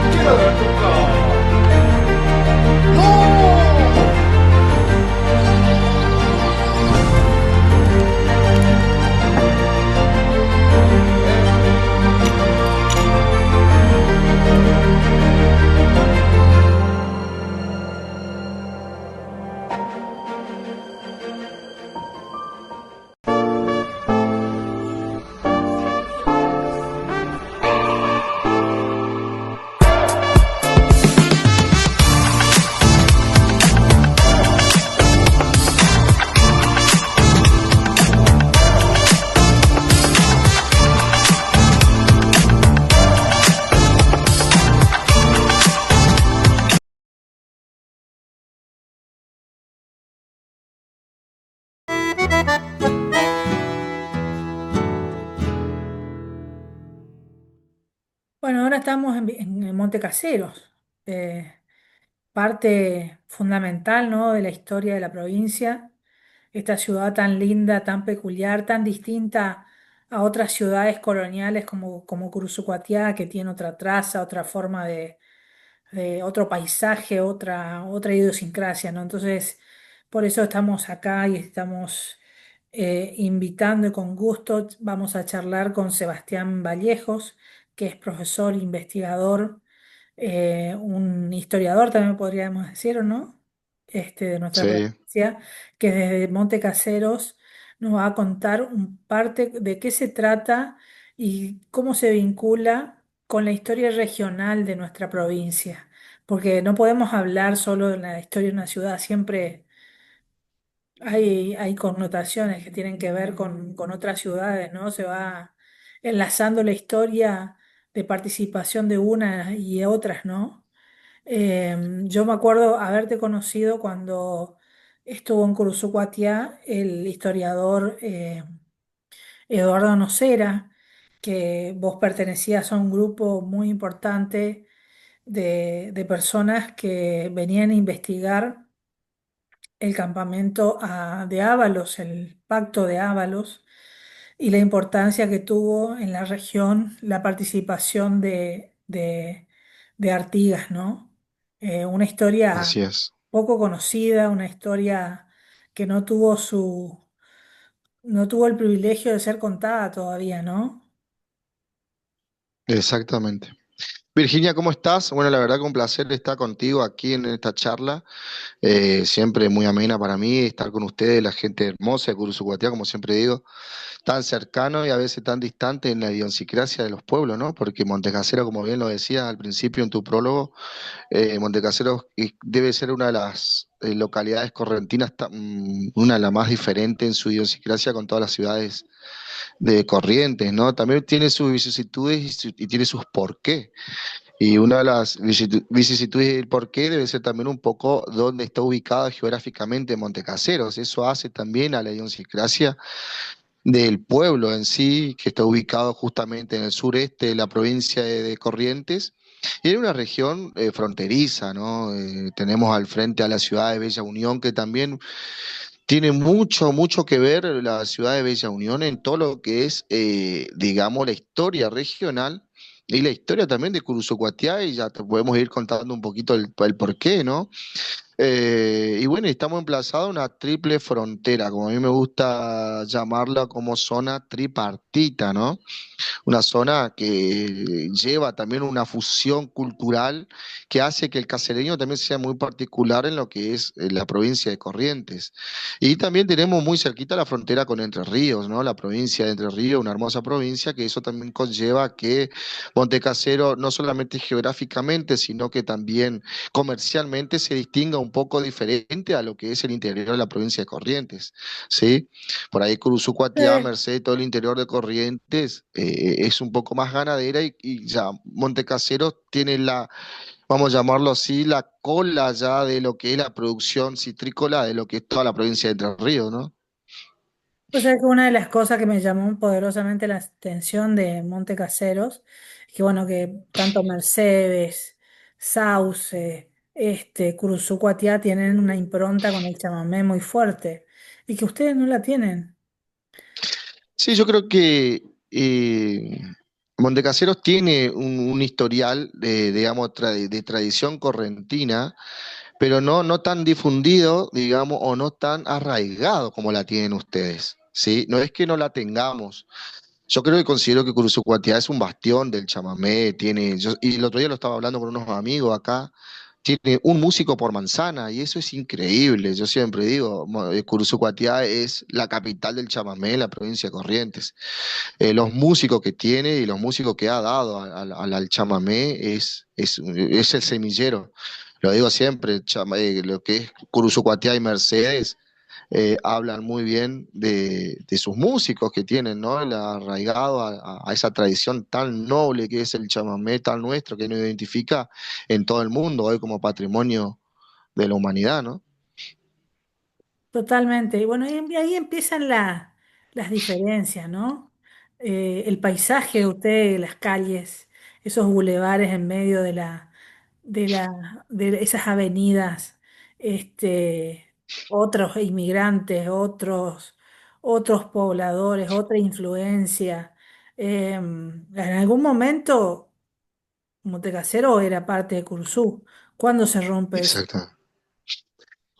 Quiero ver tocar. ¡No! Bueno, ahora estamos en Monte Caseros, parte fundamental, ¿no?, de la historia de la provincia, esta ciudad tan linda, tan peculiar, tan distinta a otras ciudades coloniales como Curuzucuatiá, que tiene otra traza, otra forma de otro paisaje, otra idiosincrasia, ¿no? Entonces, por eso estamos acá y estamos invitando y con gusto vamos a charlar con Sebastián Vallejos, que es profesor, investigador, un historiador también podríamos decir, ¿o no? De nuestra Sí, provincia, que desde Monte Caseros nos va a contar un parte de qué se trata y cómo se vincula con la historia regional de nuestra provincia. Porque no podemos hablar solo de la historia de una ciudad, siempre hay connotaciones que tienen que ver con otras ciudades, ¿no? Se va enlazando la historia de participación de unas y otras, ¿no? Yo me acuerdo haberte conocido cuando estuvo en Curuzucuatiá el historiador Eduardo Nocera, que vos pertenecías a un grupo muy importante de personas que venían a investigar el campamento de Ábalos, el pacto de Ábalos, y la importancia que tuvo en la región la participación de Artigas, ¿no? Una Así historia es. poco conocida, una historia que no tuvo el privilegio de ser contada todavía, ¿no? Exactamente. Virginia, ¿cómo estás? Bueno, la verdad que un placer estar contigo aquí en esta charla. Siempre muy amena para mí estar con ustedes, la gente hermosa de Curuzucuatiá, como siempre digo, tan cercano y a veces tan distante en la idiosincrasia de los pueblos, ¿no? Porque Montecasero, como bien lo decías al principio en tu prólogo, Montecasero debe ser una de las localidades correntinas, una de las más diferentes en su idiosincrasia con todas las ciudades de Corrientes, ¿no? También tiene sus vicisitudes y tiene sus porqués. Y una de las vicisitudes del porqué debe ser también un poco dónde está ubicado geográficamente Montecaseros. Eso hace también a la idiosincrasia del pueblo en sí, que está ubicado justamente en el sureste de la provincia de Corrientes. Y en una región fronteriza, ¿no? Tenemos al frente a la ciudad de Bella Unión, que también tiene mucho, mucho que ver la ciudad de Bella Unión en todo lo que es, digamos, la historia regional y la historia también de Curuzucuatiá, y ya te podemos ir contando un poquito el porqué, ¿no? Y bueno, estamos emplazados en una triple frontera, como a mí me gusta llamarla, como zona tripartita, ¿no? Una zona que lleva también una fusión cultural que hace que el casereño también sea muy particular en lo que es la provincia de Corrientes. Y también tenemos muy cerquita la frontera con Entre Ríos, ¿no? La provincia de Entre Ríos, una hermosa provincia, que eso también conlleva que Montecasero no solamente geográficamente, sino que también comercialmente se distinga un poco diferente a lo que es el interior de la provincia de Corrientes, ¿sí? Por ahí Curuzucuatiá, Sí. Merced, todo el interior de Corrientes es un poco más ganadera y ya Montecaseros tiene la, vamos a llamarlo así, la cola ya de lo que es la producción citrícola de lo que es toda la provincia de Entre Ríos, ¿no? Pues es que una de las cosas que me llamó poderosamente la atención de Monte Caseros, es que bueno, que tanto Mercedes, Sauce, Curuzucuatiá tienen una impronta con el chamamé muy fuerte y que ustedes no la tienen. Sí, yo creo que Montecaseros tiene un historial de, digamos, de tradición correntina, pero no tan difundido, digamos, o no tan arraigado como la tienen ustedes, ¿sí? No es que no la tengamos. Yo creo que considero que Curuzucuatiá es un bastión del chamamé, y el otro día lo estaba hablando con unos amigos acá, tiene un músico por manzana y eso es increíble. Yo siempre digo, Curuzucuatiá es la capital del chamamé en la provincia de Corrientes. Los músicos que tiene y los músicos que ha dado al chamamé es el semillero. Lo digo siempre, lo que es Curuzucuatiá y Mercedes hablan muy bien de sus músicos que tienen, ¿no? El arraigado a esa tradición tan noble que es el chamamé tan nuestro, que nos identifica en todo el mundo hoy como patrimonio de la humanidad, ¿no? Totalmente. Y bueno, y ahí empiezan las diferencias, ¿no? El paisaje de ustedes, las calles, esos bulevares en medio de esas avenidas, otros inmigrantes, otros pobladores, otra influencia. En algún momento, Montecasero era parte de Curzú. ¿Cuándo se rompe eso? Exacto.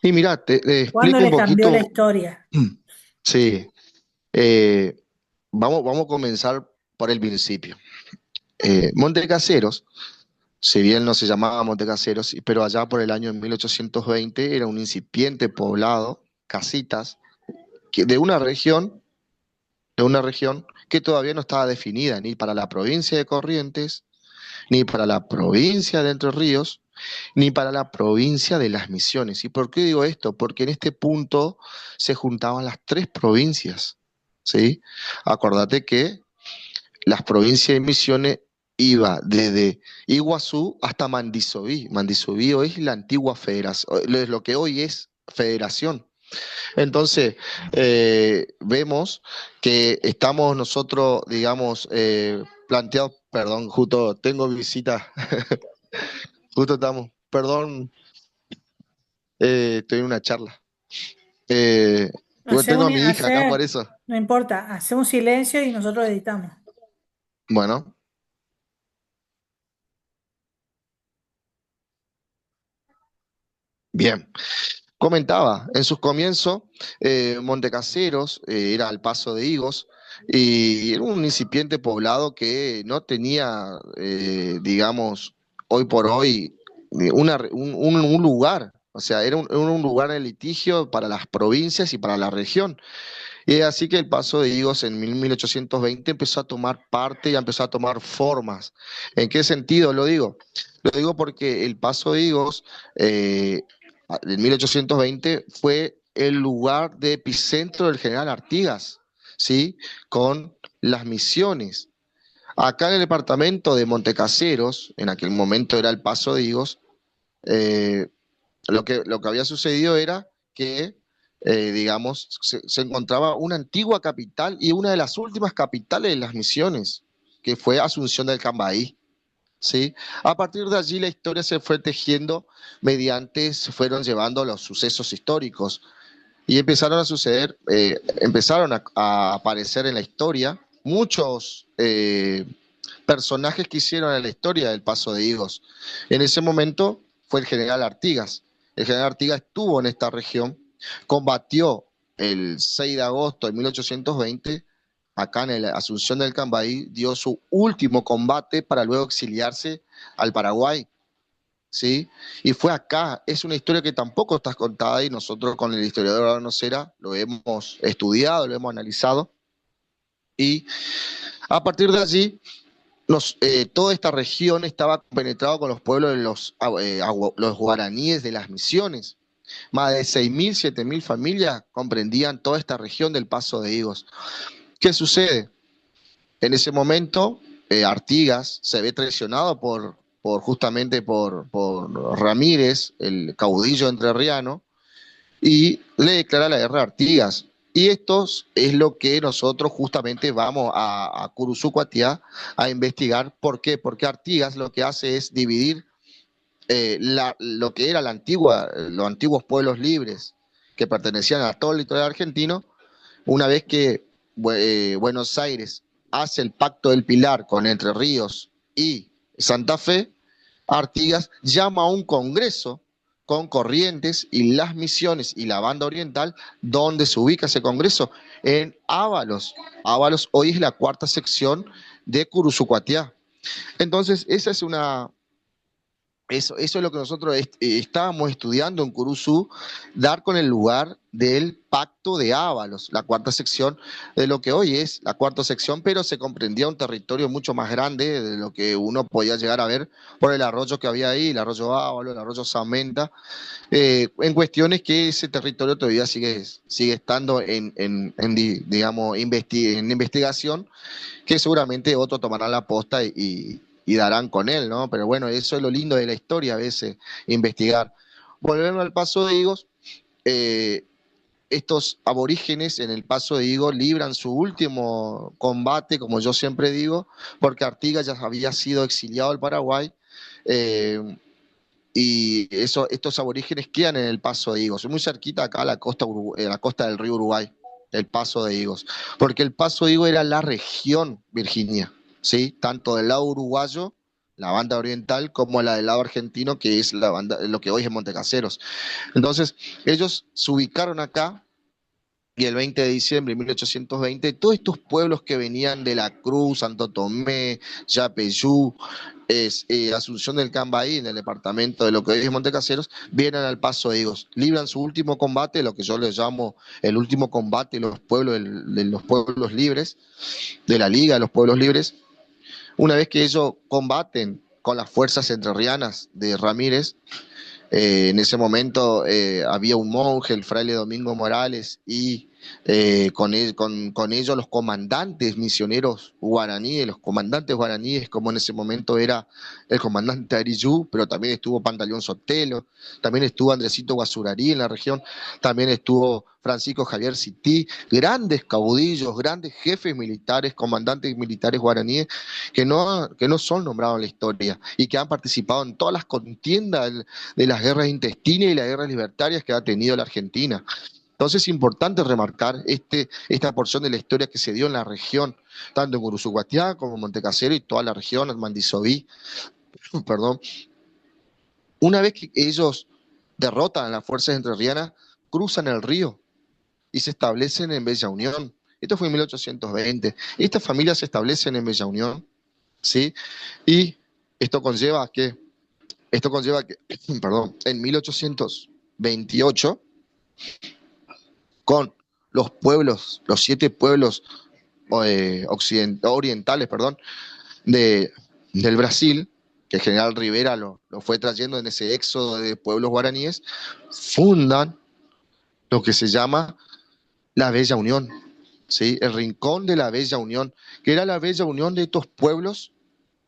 Y mira, te ¿Cuándo explico un le cambió la poquito, historia? sí, vamos a comenzar por el principio. Montecaseros, si bien no se llamaba Montecaseros, pero allá por el año 1820 era un incipiente poblado, casitas, de una región que todavía no estaba definida ni para la provincia de Corrientes, ni para la provincia de Entre Ríos, ni para la provincia de Las Misiones. ¿Y por qué digo esto? Porque en este punto se juntaban las tres provincias, ¿sí? Acordate que las provincias de Misiones iba desde Iguazú hasta Mandisoví. Mandisoví hoy es la antigua federación, lo que hoy es federación. Entonces, vemos que estamos nosotros, digamos, planteados, perdón, justo tengo visita Justo estamos. Perdón, estoy en una charla. Eh, bueno, Hace tengo un, a mi hija acá por hace, eso. no importa, hace un silencio y nosotros editamos. Bueno, bien. Comentaba, en sus comienzos, Montecaseros era el Paso de Higos y era un incipiente poblado que no tenía, digamos, hoy por hoy, un lugar. O sea, era un lugar de litigio para las provincias y para la región. Y es así que el Paso de Higos en 1820 empezó a tomar parte y empezó a tomar formas. ¿En qué sentido lo digo? Lo digo porque el Paso de Higos eh, en 1820 fue el lugar de epicentro del general Artigas, ¿sí? Con las misiones. Acá en el departamento de Montecaseros, en aquel momento era el Paso de Higos, eh, lo que había sucedido era que, digamos, se encontraba una antigua capital y una de las últimas capitales de las misiones, que fue Asunción del Cambaí. ¿Sí? A partir de allí la historia se fue tejiendo mediante, se fueron llevando los sucesos históricos y empezaron a suceder, empezaron a aparecer en la historia muchos personajes que hicieron en la historia del Paso de Higos. En ese momento fue el general Artigas. El general Artigas estuvo en esta región, combatió el 6 de agosto de 1820 acá en la Asunción del Cambaí, dio su último combate para luego exiliarse al Paraguay. ¿Sí? Y fue acá, es una historia que tampoco está contada y nosotros con el historiador Arno Cera lo hemos estudiado, lo hemos analizado y a partir de allí toda esta región estaba penetrada con los pueblos de los guaraníes de las misiones. Más de 6.000, 7.000 familias comprendían toda esta región del Paso de Higos. ¿Qué sucede? En ese momento, Artigas se ve traicionado justamente por Ramírez, el caudillo entrerriano, y le declara la guerra a Artigas. Y esto es lo que nosotros justamente vamos a Curuzucuatiá a investigar. ¿Por qué? Porque Artigas lo que hace es dividir lo que era los antiguos pueblos libres que pertenecían a todo el litoral argentino, una vez que Buenos Aires hace el Pacto del Pilar con Entre Ríos y Santa Fe, Artigas llama a un congreso con Corrientes y las Misiones y la Banda Oriental, donde se ubica ese congreso, en Ábalos. Ábalos hoy es la cuarta sección de Curuzucuatiá. Entonces, esa es una, eso es lo que nosotros estábamos estudiando en Curuzú, dar con el lugar del Pacto de Ábalos, la cuarta sección de lo que hoy es la cuarta sección, pero se comprendía un territorio mucho más grande de lo que uno podía llegar a ver por el arroyo que había ahí, el arroyo Ábalos, el arroyo Samenta, en cuestiones que ese territorio todavía sigue estando digamos, en investigación, que seguramente otros tomarán la posta y darán con él, ¿no? Pero bueno, eso es lo lindo de la historia a veces, investigar. Volviendo al Paso de Higos, eh, estos aborígenes en el Paso de Higos libran su último combate, como yo siempre digo, porque Artigas ya había sido exiliado al Paraguay, eh, y estos aborígenes quedan en el Paso de Higos, muy cerquita acá a la costa del río Uruguay, el Paso de Higos, porque el Paso de Higos era la región Virginia, ¿sí? Tanto del lado uruguayo, la banda oriental, como la del lado argentino, que es la banda, lo que hoy es Montecaseros. Entonces, ellos se ubicaron acá y el 20 de diciembre de 1820, todos estos pueblos que venían de La Cruz, Santo Tomé, Yapeyú, Asunción del Cambaí, en el departamento de lo que hoy es Montecaseros, vienen al Paso de Higos, libran su último combate, lo que yo les llamo el último combate de los pueblos, de los pueblos libres, de la Liga de los Pueblos Libres. Una vez que ellos combaten con las fuerzas entrerrianas de Ramírez, en ese momento había un monje, el fraile Domingo Morales, y con ellos los comandantes misioneros guaraníes, los comandantes guaraníes, como en ese momento era el comandante Ariyú, pero también estuvo Pantaleón Sotelo, también estuvo Andresito Guazurarí en la región, también estuvo Francisco Javier Cití, grandes caudillos, grandes jefes militares, comandantes militares guaraníes que no son nombrados en la historia y que han participado en todas las contiendas de las guerras intestinas y las guerras libertarias que ha tenido la Argentina. Entonces es importante remarcar esta porción de la historia que se dio en la región, tanto en Guruzucuatiá como en Montecasero y toda la región, en Mandisoví, perdón. Una vez que ellos derrotan a las fuerzas entrerrianas, cruzan el río y se establecen en Bella Unión. Esto fue en 1820. Estas familias se establecen en Bella Unión, ¿sí? Y esto conlleva que, perdón, en 1828, con los pueblos, los 7 pueblos orientales, perdón, del Brasil, que el general Rivera lo fue trayendo en ese éxodo de pueblos guaraníes, fundan lo que se llama la Bella Unión, ¿sí? El Rincón de la Bella Unión, que era la Bella Unión de estos pueblos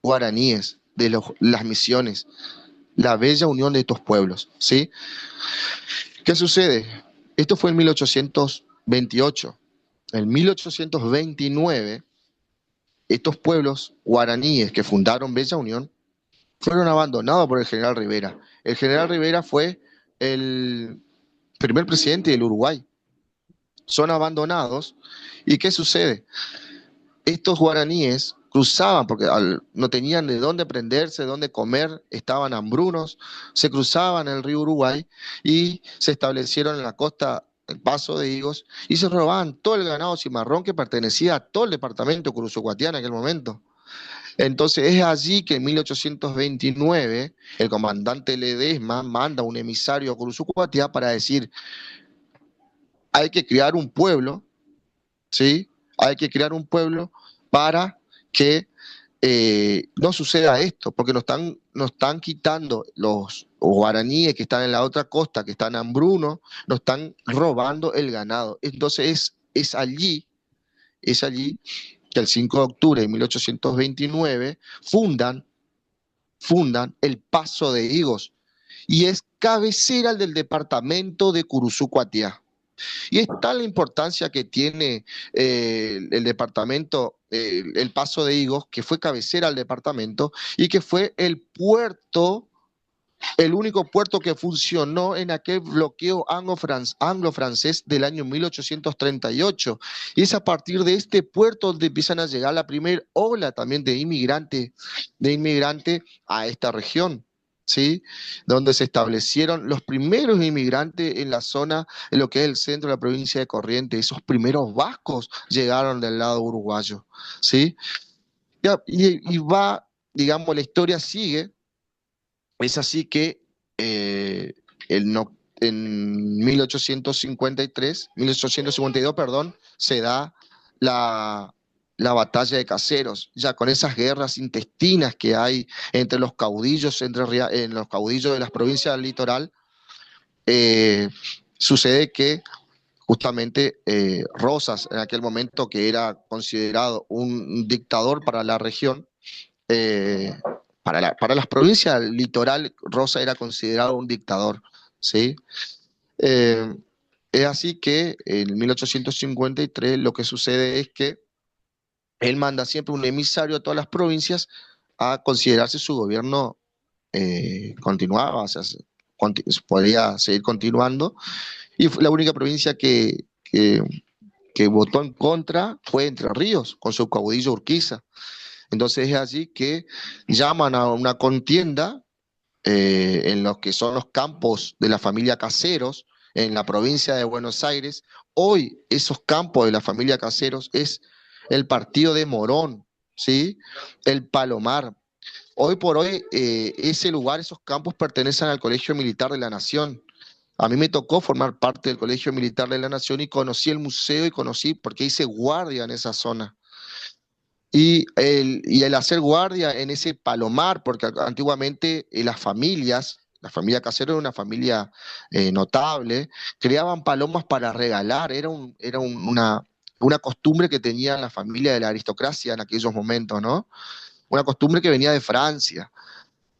guaraníes, de las misiones, la Bella Unión de estos pueblos, ¿sí? ¿Qué sucede? Esto fue en 1828. En 1829, estos pueblos guaraníes que fundaron Bella Unión fueron abandonados por el general Rivera. El general Rivera fue el primer presidente del Uruguay. Son abandonados. ¿Y qué sucede? Estos guaraníes cruzaban, porque no tenían de dónde prenderse, de dónde comer, estaban hambrunos, se cruzaban el río Uruguay y se establecieron en la costa del Paso de Higos y se robaban todo el ganado cimarrón que pertenecía a todo el departamento Curuzucuatiá en aquel momento. Entonces es allí que en 1829 el comandante Ledesma manda un emisario a Curuzucuatiá para decir, hay que crear un pueblo, ¿sí? Hay que crear un pueblo para que no suceda esto, porque nos están quitando los guaraníes que están en la otra costa, que están hambrunos, nos están robando el ganado. Entonces es allí que el 5 de octubre de 1829 fundan el Paso de Higos y es cabecera del departamento de Curuzucuatiá. Y es tal la importancia que tiene el departamento, el Paso de Higos, que fue cabecera al departamento y que fue el puerto, el único puerto que funcionó en aquel bloqueo anglo-francés del año 1838. Y es a partir de este puerto donde empiezan a llegar la primera ola también de inmigrante a esta región, ¿sí? Donde se establecieron los primeros inmigrantes en la zona, en lo que es el centro de la provincia de Corrientes. Esos primeros vascos llegaron del lado uruguayo, ¿sí? Y va, digamos, la historia sigue. Es así que en 1852, perdón, se da la batalla de Caseros, ya con esas guerras intestinas que hay entre los caudillos, en los caudillos de las provincias del litoral. Sucede que justamente Rosas, en aquel momento que era considerado un dictador para la región, eh, para las provincias del litoral, Rosa era considerado un dictador, ¿sí? Eh, es así que en 1853 lo que sucede es que él manda siempre un emisario a todas las provincias a considerarse su gobierno continuaba, o sea, podría seguir continuando, y la única provincia que votó en contra fue Entre Ríos, con su caudillo Urquiza. Entonces es allí que llaman a una contienda en los que son los campos de la familia Caseros en la provincia de Buenos Aires. Hoy esos campos de la familia Caseros es el partido de Morón, ¿sí? El Palomar. Hoy por hoy ese lugar, esos campos pertenecen al Colegio Militar de la Nación. A mí me tocó formar parte del Colegio Militar de la Nación y conocí el museo y conocí porque hice guardia en esa zona. Y el hacer guardia en ese palomar, porque antiguamente las familias La familia Casero era una familia notable, criaban palomas para regalar, una costumbre que tenía la familia de la aristocracia en aquellos momentos, ¿no? Una costumbre que venía de Francia.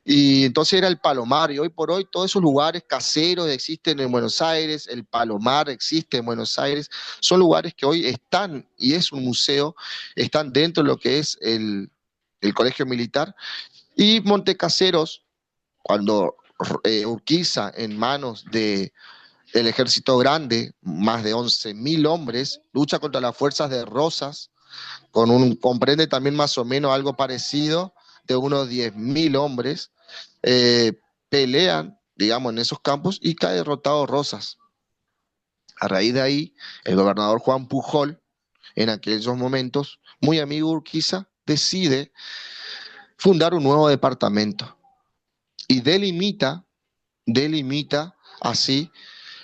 Y entonces era el Palomar, y hoy por hoy todos esos lugares caseros existen en Buenos Aires, el Palomar existe en Buenos Aires, son lugares que hoy están, y es un museo, están dentro de lo que es el Colegio Militar. Y Montecaseros, cuando Urquiza en manos del ejército grande, más de 11.000 hombres, lucha contra las fuerzas de Rosas, comprende también más o menos algo parecido, de unos 10.000 hombres, pelean, digamos, en esos campos y cae derrotado Rosas. A raíz de ahí, el gobernador Juan Pujol, en aquellos momentos, muy amigo de Urquiza, decide fundar un nuevo departamento y delimita así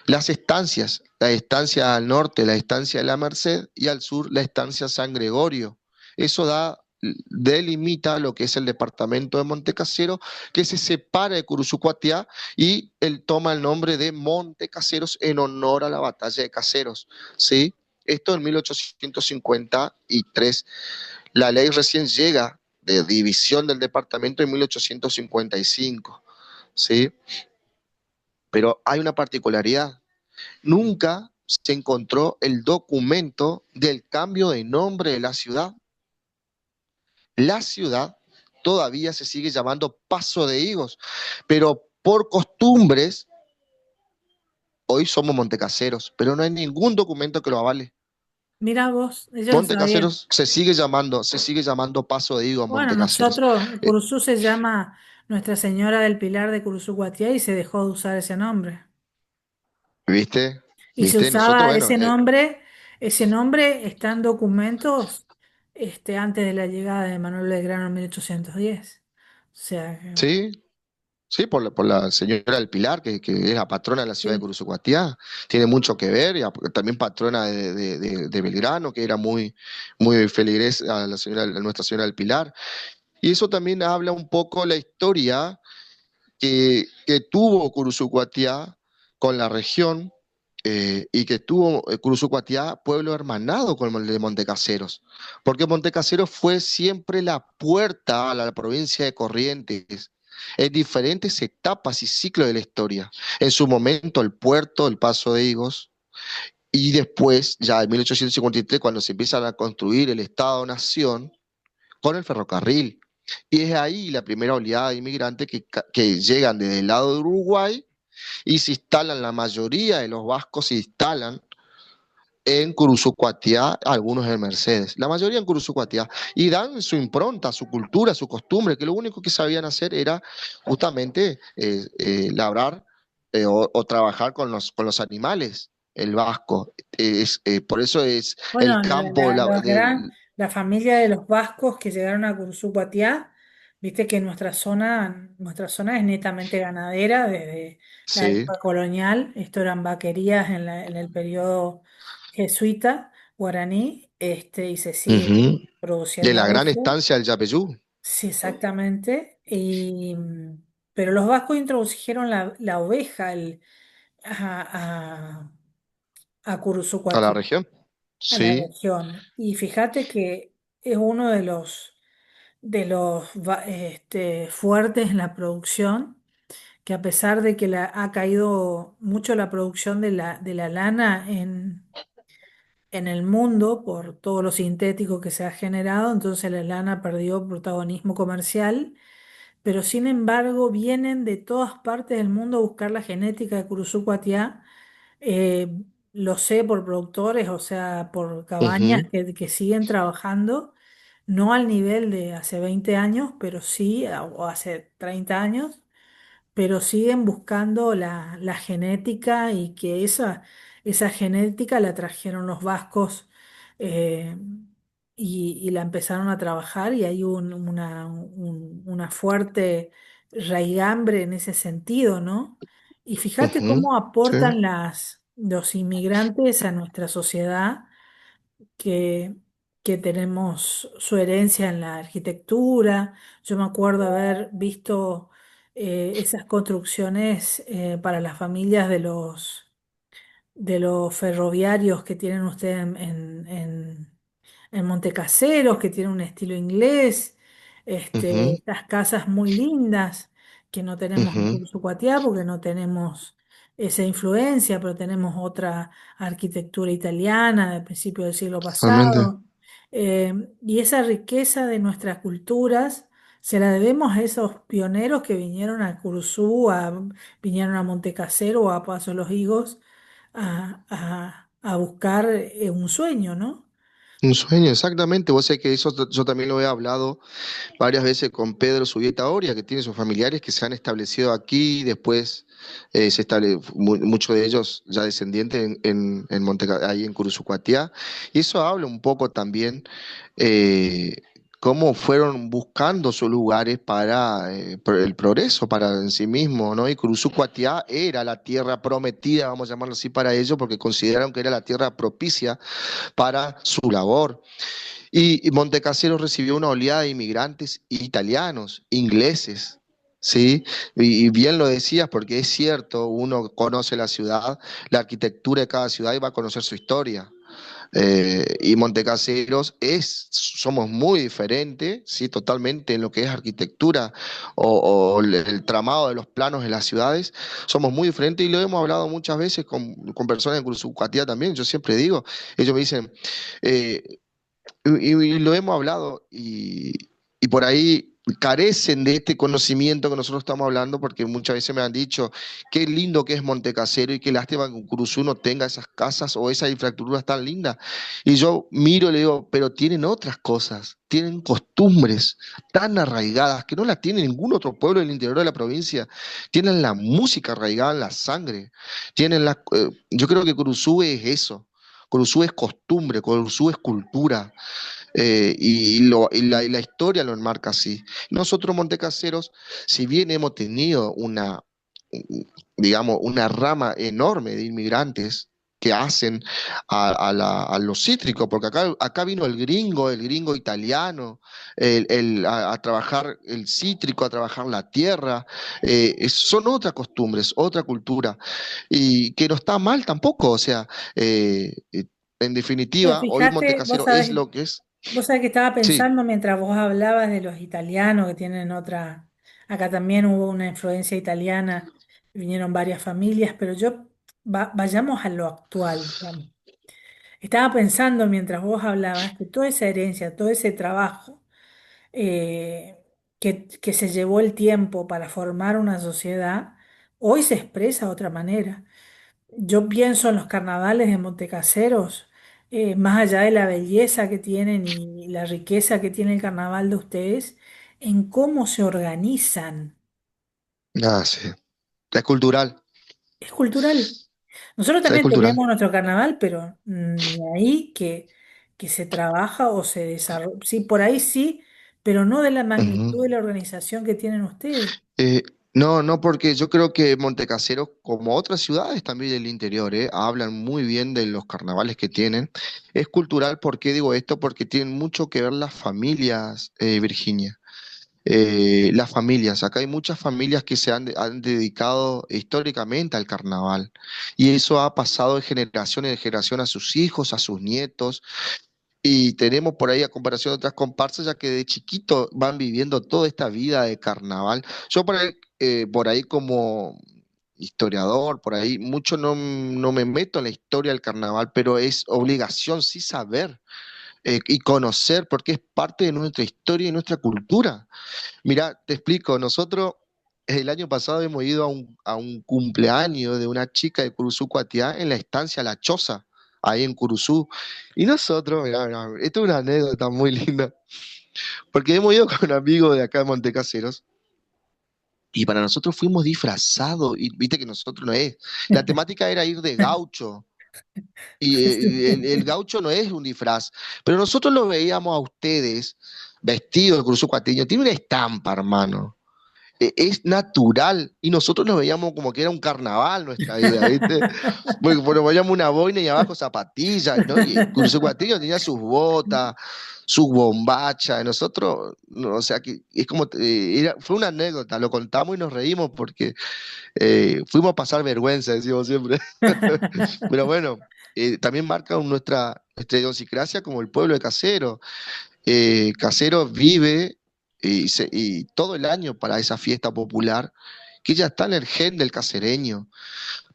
las estancias, la estancia al norte, la estancia de la Merced, y al sur la estancia San Gregorio. Eso delimita lo que es el departamento de Montecasero, que se separa de Curuzucuatiá, y él toma el nombre de Montecaseros en honor a la batalla de Caseros, ¿sí? Esto en 1853. La ley recién llega de división del departamento en 1855, ¿sí? Pero hay una particularidad: nunca se encontró el documento del cambio de nombre de la ciudad. La ciudad todavía se sigue llamando Paso de Higos, pero por costumbres, hoy somos Montecaseros, pero no hay ningún documento que lo avale. Mira vos, yo no sabía. Montecaseros se sigue llamando Paso de Higos, Bueno, Montecaseros. nosotros, Eh, Curuzú se llama Nuestra Señora del Pilar de Curuzucuatiá y se dejó de usar ese nombre. ¿Viste? Y se Nosotros, usaba bueno, ese nombre está en documentos antes de la llegada de Manuel Belgrano en 1810. O sea, sí, sí, por la señora del Pilar, que es la patrona de la ciudad de sí. Curuzucuatiá, tiene mucho que ver, y también patrona de Belgrano, que era muy, muy feligrés a Nuestra Señora del Pilar. Y eso también habla un poco la historia que tuvo Curuzucuatiá con la región, y que tuvo Curuzucuatiá, pueblo hermanado con el de Montecaseros, porque Montecaseros fue siempre la puerta a la provincia de Corrientes en diferentes etapas y ciclos de la historia. En su momento el puerto, el Paso de Higos, y después, ya en 1853, cuando se empiezan a construir el Estado-Nación, con el ferrocarril. Y es ahí la primera oleada de inmigrantes que llegan desde el lado de Uruguay, y se instalan, la mayoría de los vascos se instalan en Curuzucuatiá, algunos en Mercedes, la mayoría en Curuzucuatiá, y dan su impronta, su cultura, su costumbre, que lo único que sabían hacer era justamente labrar, o trabajar con los animales, el vasco. Por eso es el Bueno, campo la familia de los vascos que llegaron a Curuzú-Patiá, viste que nuestra zona es netamente ganadera desde la sí, época colonial. Esto eran vaquerías en el periodo jesuita, guaraní, y se sigue ujú, de produciendo la gran eso. estancia del Yapeyú. Sí, exactamente. Pero los vascos introdujeron la oveja a, a A la Curuzú-Patiá, región. a la Sí. región. Y fíjate que es uno de los fuertes en la producción, que a pesar de que ha caído mucho la producción de la lana en el mundo por todo lo sintético que se ha generado, entonces la lana perdió protagonismo comercial, pero sin embargo vienen de todas partes del mundo a buscar la genética de Curuzú-Cuatiá. eh, lo sé por productores, o sea, por cabañas Ujú, que siguen trabajando, no al nivel de hace 20 años, pero sí, o hace 30 años, pero siguen buscando la genética y que esa genética la trajeron los vascos, eh, y la empezaron a trabajar y hay una fuerte raigambre en ese sentido, ¿no? Y fíjate ujú, cómo sí, aportan los inmigrantes a nuestra sociedad, que, que tenemos su herencia en la arquitectura. Yo me acuerdo haber visto esas construcciones para las familias de los ferroviarios que tienen ustedes en Montecaseros, que tienen un estilo inglés, Ujú, estas casas muy lindas que no tenemos en ujú, Cursucuatiá porque no tenemos esa influencia, pero tenemos otra arquitectura italiana del principio del siglo totalmente. pasado. Y esa riqueza de nuestras culturas se la debemos a esos pioneros que vinieron a Curuzú, vinieron a Montecasero o a Paso de los Higos a buscar un sueño, ¿no? Un sueño, exactamente. Vos sabés que eso yo también lo he hablado varias veces con Pedro Subieta Oria, que tiene sus familiares que se han establecido aquí, después muchos de ellos ya descendientes ahí en Curuzucuatiá, y eso habla un poco también eh, cómo fueron buscando sus lugares para el progreso, para en sí mismo, ¿no? Y Curuzucuatiá era la tierra prometida, vamos a llamarlo así, para ellos, porque consideraron que era la tierra propicia para su labor. Y Montecasero recibió una oleada de inmigrantes italianos, ingleses, ¿sí? Y bien lo decías, porque es cierto, uno conoce la ciudad, la arquitectura de cada ciudad y va a conocer su historia. Y Montecaseros somos muy diferentes, sí, totalmente en lo que es arquitectura o el tramado de los planos de las ciudades, somos muy diferentes y lo hemos hablado muchas veces con personas en Cursucatía también, yo siempre digo, ellos me dicen, eh, y lo hemos hablado y por ahí carecen de este conocimiento que nosotros estamos hablando porque muchas veces me han dicho qué lindo que es Montecasero y qué lástima que Curuzú no tenga esas casas o esas infraestructuras tan lindas. Y yo miro y le digo, pero tienen otras cosas, tienen costumbres tan arraigadas que no las tiene ningún otro pueblo del interior de la provincia. Tienen la música arraigada en la sangre. Yo creo que Curuzú es eso. Curuzú es costumbre, Curuzú es cultura, y la historia lo enmarca así. Nosotros, Montecaseros, si bien hemos tenido digamos, una rama enorme de inmigrantes que hacen a los cítricos, porque acá vino el gringo italiano, a trabajar el cítrico, a trabajar la tierra, son otras costumbres, otra cultura, y que no está mal tampoco, o sea, en Pero definitiva, hoy fíjate, Montecasero es lo que es. vos sabés que estaba Sí, pensando mientras vos hablabas de los italianos que tienen otra, acá también hubo una influencia italiana, vinieron varias familias, pero vayamos a lo actual, digamos. Estaba pensando mientras vos hablabas que toda esa herencia, todo ese trabajo eh, que se llevó el tiempo para formar una sociedad, hoy se expresa de otra manera. Yo pienso en los carnavales de Montecaseros, más allá de la belleza que tienen y la riqueza que tiene el carnaval de ustedes, en cómo se organizan. sí. Es cultural, Es cultural. Nosotros es también cultural. tenemos nuestro carnaval, pero ni ahí que se trabaja o se desarrolla. Sí, por ahí sí, pero no de la Ujú. magnitud de la organización que tienen ustedes. Eh, no, no, porque yo creo que Montecasero, como otras ciudades también del interior, hablan muy bien de los carnavales que tienen. Es cultural, ¿por qué digo esto? Porque tienen mucho que ver las familias, Virginia. Las familias, acá hay muchas familias que han dedicado históricamente al carnaval y eso ha pasado de generación en generación a sus hijos, a sus nietos. Y tenemos por ahí, a comparación de otras comparsas, ya que de chiquito van viviendo toda esta vida de carnaval. Yo por ahí como historiador, por ahí mucho no me meto en la historia del carnaval, pero es obligación sí saber y conocer, porque es parte de nuestra historia y nuestra cultura. Mira, te explico, nosotros el año pasado hemos ido a un cumpleaños de una chica de Curuzú Cuatiá en la estancia La Choza, ahí en Curuzú. Y nosotros, mira, esto es una anécdota muy linda, porque hemos ido con amigos de acá de Montecaseros. Y para nosotros fuimos disfrazados, y viste que nosotros no es. La temática era ir de gaucho, y el gaucho no es un disfraz, pero nosotros lo veíamos a ustedes vestidos de Curuzú Cuatiño, tiene una estampa, hermano. es natural y nosotros nos veíamos como que era un carnaval nuestra vida, ¿viste? Porque bueno, veíamos una boina y abajo zapatillas, ¿no? Y Cursucuateño tenía sus botas, sus bombachas, y nosotros, no, o sea, que es como, fue una anécdota, lo contamos y nos reímos porque fuimos a pasar vergüenza, decimos siempre. Pero bueno, también marca nuestra idiosincrasia como el pueblo de Casero. Casero vive y todo el año para esa fiesta popular, que ya está en el gen del casereño,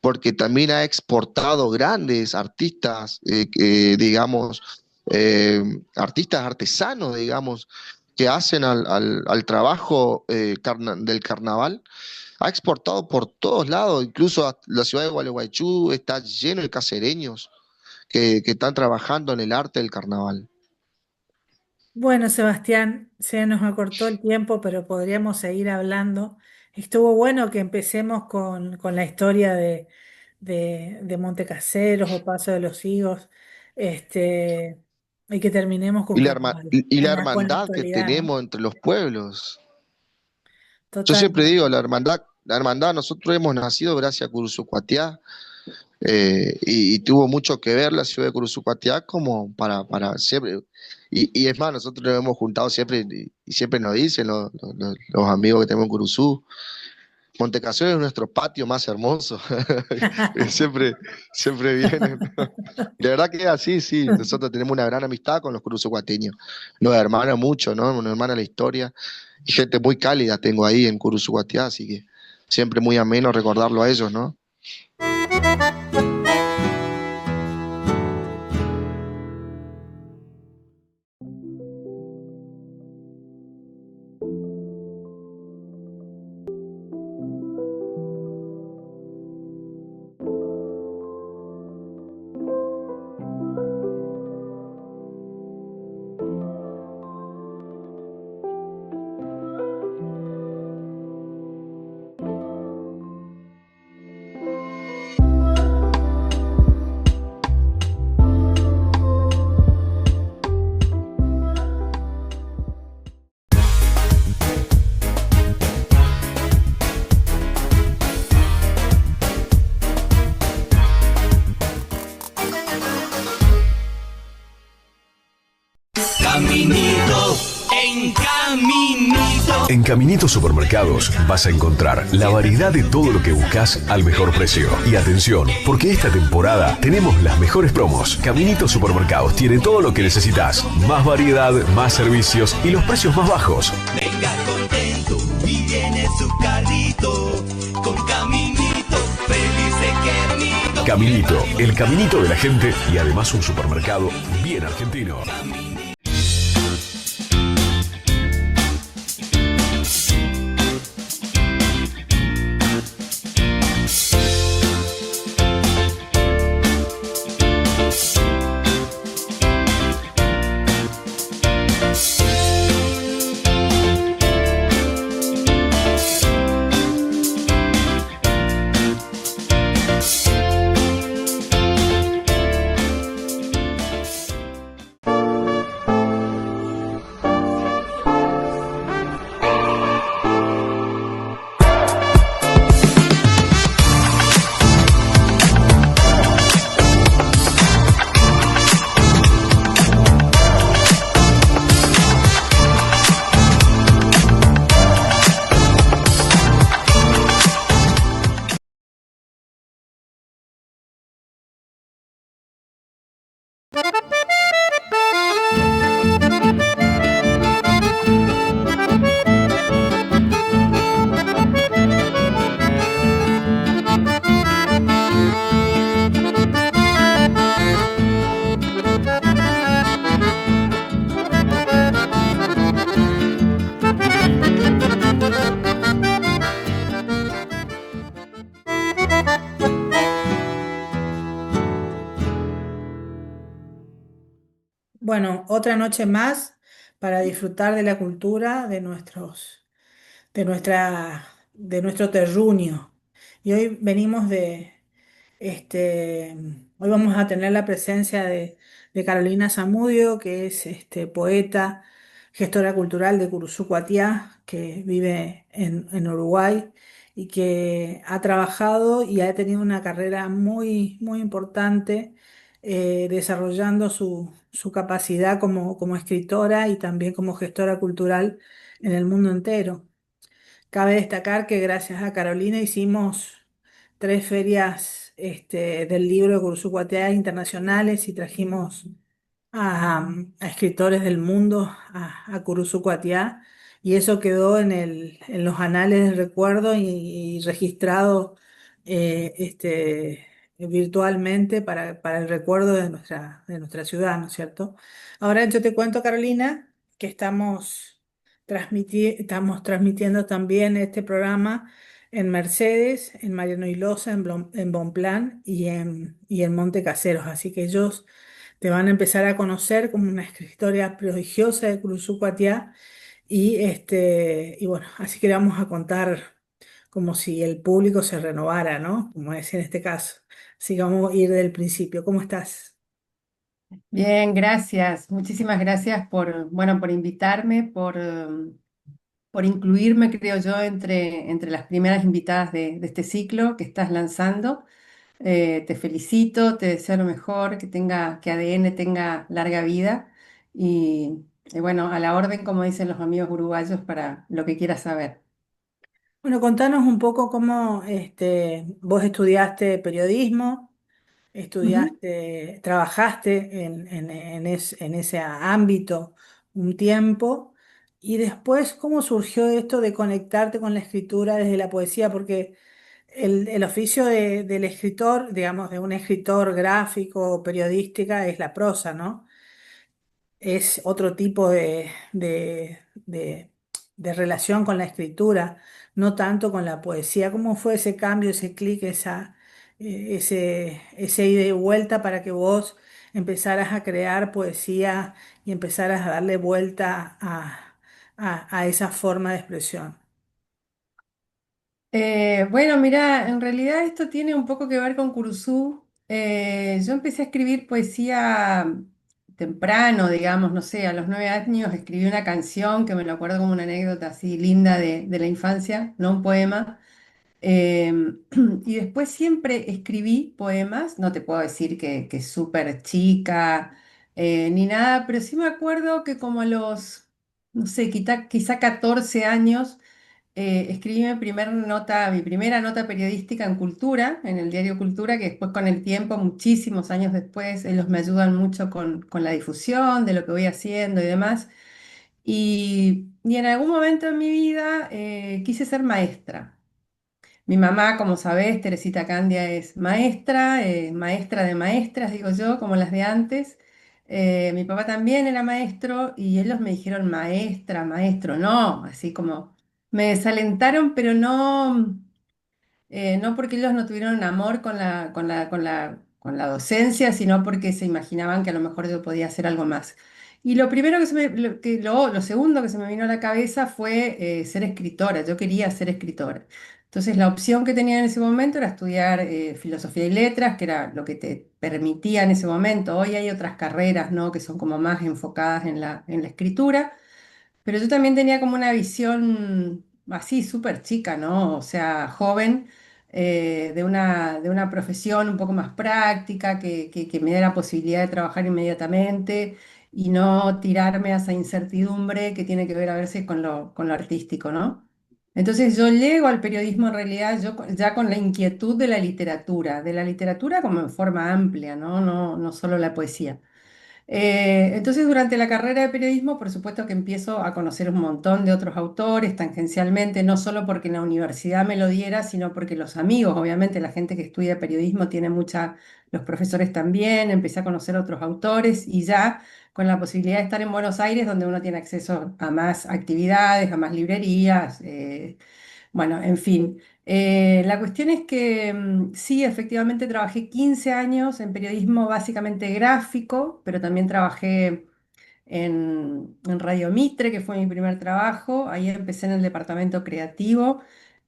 porque también ha exportado grandes artistas, digamos, artistas artesanos, digamos, que hacen al trabajo del carnaval. Ha exportado por todos lados, incluso a la ciudad de Gualeguaychú está lleno de casereños que están trabajando en el arte del carnaval. Bueno, Sebastián, se nos acortó el tiempo, pero podríamos seguir hablando. Estuvo bueno que empecemos con la historia de Montecaseros o Paso de los Higos, este, y que terminemos con Carnaval, Y la con la hermandad que actualidad, ¿no? tenemos entre los pueblos. Yo siempre Totalmente. digo, la hermandad, nosotros hemos nacido gracias a Curuzucuatiá, y tuvo mucho que ver la ciudad de Curuzucuatiá como para siempre. Y es más, nosotros nos hemos juntado siempre y siempre nos dicen los amigos que tenemos en Curuzú, Montecasero es nuestro patio más hermoso. Siempre, siempre vienen. De verdad que es así, sí. Nosotros tenemos una gran amistad con los curuzucuateños. Nos hermana mucho, ¿no? Nos hermana la historia. Y gente muy cálida tengo ahí en Curuzucuatiá, así que siempre muy ameno recordarlo a ellos, ¿no? Caminito, en Caminito. En Caminito Supermercados vas a encontrar la variedad de todo lo que buscas al mejor precio. Y atención, porque esta temporada tenemos las mejores promos. Caminito Supermercados tiene todo lo que necesitas. Más variedad, más servicios y los precios más bajos. Venga contento y viene su carrito. Con Caminito, feliz de Caminito. Caminito, el caminito de la gente y además un supermercado bien argentino. Bueno, otra noche más para disfrutar de la cultura de nuestro terruño. Y hoy hoy vamos a tener la presencia de Carolina Zamudio, que es poeta, gestora cultural de Curuzú Cuatiá, que vive en Uruguay y que ha trabajado y ha tenido una carrera muy, muy importante desarrollando su capacidad como escritora y también como gestora cultural en el mundo entero. Cabe destacar que gracias a Carolina hicimos 3 ferias del libro de Curuzucuatea internacionales y trajimos a escritores del mundo a Curuzucuatea y eso quedó en los anales del recuerdo y registrado virtualmente para el recuerdo de nuestra ciudad, ¿no es cierto? Ahora yo te cuento, Carolina, que estamos transmitiendo también este programa en Mercedes, en Mariano Ilosa, en Bonplan y en Monte Caseros. Así que ellos te van a empezar a conocer como una escritora prodigiosa de Curuzucuatiá y bueno, así que le vamos a contar como si el público se renovara, ¿no? Como es en este caso. Así que vamos a ir del principio. ¿Cómo estás? Bien, gracias. Muchísimas gracias bueno, por invitarme, por incluirme, creo yo, entre las primeras invitadas de este ciclo que estás lanzando. Te felicito, te deseo lo mejor, que ADN tenga larga vida y bueno, a la orden, como dicen los amigos uruguayos, para lo que quieras saber. Bueno, contanos un poco cómo vos estudiaste periodismo. Ujú. Trabajaste en ese ámbito un tiempo y después, ¿cómo surgió esto de conectarte con la escritura desde la poesía? Porque el oficio del escritor, digamos, de un escritor gráfico o periodística es la prosa, ¿no? Es otro tipo de relación con la escritura, no tanto con la poesía. ¿Cómo fue ese cambio, ese clic, ese ida y vuelta para que vos empezaras a crear poesía y empezaras a darle vuelta a esa forma de expresión? Bueno, mira, en realidad esto tiene un poco que ver con Curuzú. Yo empecé a escribir poesía temprano, digamos, no sé, a los 9 años escribí una canción que me lo acuerdo como una anécdota así linda de la infancia, no un poema. Y después siempre escribí poemas, no te puedo decir que súper chica ni nada, pero sí me acuerdo que como a los, no sé, quizá 14 años escribí mi primera nota periodística en Cultura, en el diario Cultura, que después con el tiempo, muchísimos años después, ellos me ayudan mucho con la difusión de lo que voy haciendo y demás. Y en algún momento en mi vida quise ser maestra. Mi mamá, como sabés, Teresita Candia es maestra, maestra de maestras, digo yo, como las de antes. Mi papá también era maestro y ellos me dijeron maestra, maestro, no, así como me desalentaron, pero no. No porque ellos no tuvieron un amor con la docencia, sino porque se imaginaban que a lo mejor yo podía hacer algo más. Y lo primero que se me, lo segundo que se me vino a la cabeza fue ser escritora. Yo quería ser escritora. Entonces la opción que tenía en ese momento era estudiar filosofía y letras, que era lo que te permitía en ese momento. Hoy hay otras carreras, ¿no? Que son como más enfocadas en la escritura. Pero yo también tenía como una visión así, súper chica, ¿no? O sea, joven, de una profesión un poco más práctica, que me dé la posibilidad de trabajar inmediatamente y no tirarme a esa incertidumbre que tiene que ver a veces con lo artístico, ¿no? Entonces yo llego al periodismo en realidad ya con la inquietud de la literatura como en forma amplia, ¿no? No solo la poesía. Entonces, durante la carrera de periodismo, por supuesto que empiezo a conocer un montón de otros autores, tangencialmente, no solo porque en la universidad me lo diera, sino porque los amigos, obviamente, la gente que estudia periodismo tiene mucha, los profesores también, empecé a conocer otros autores y ya con la posibilidad de estar en Buenos Aires, donde uno tiene acceso a más actividades, a más librerías, bueno, en fin. La cuestión es que sí, efectivamente trabajé 15 años en periodismo básicamente gráfico, pero también trabajé en Radio Mitre, que fue mi primer trabajo. Ahí empecé en el departamento creativo.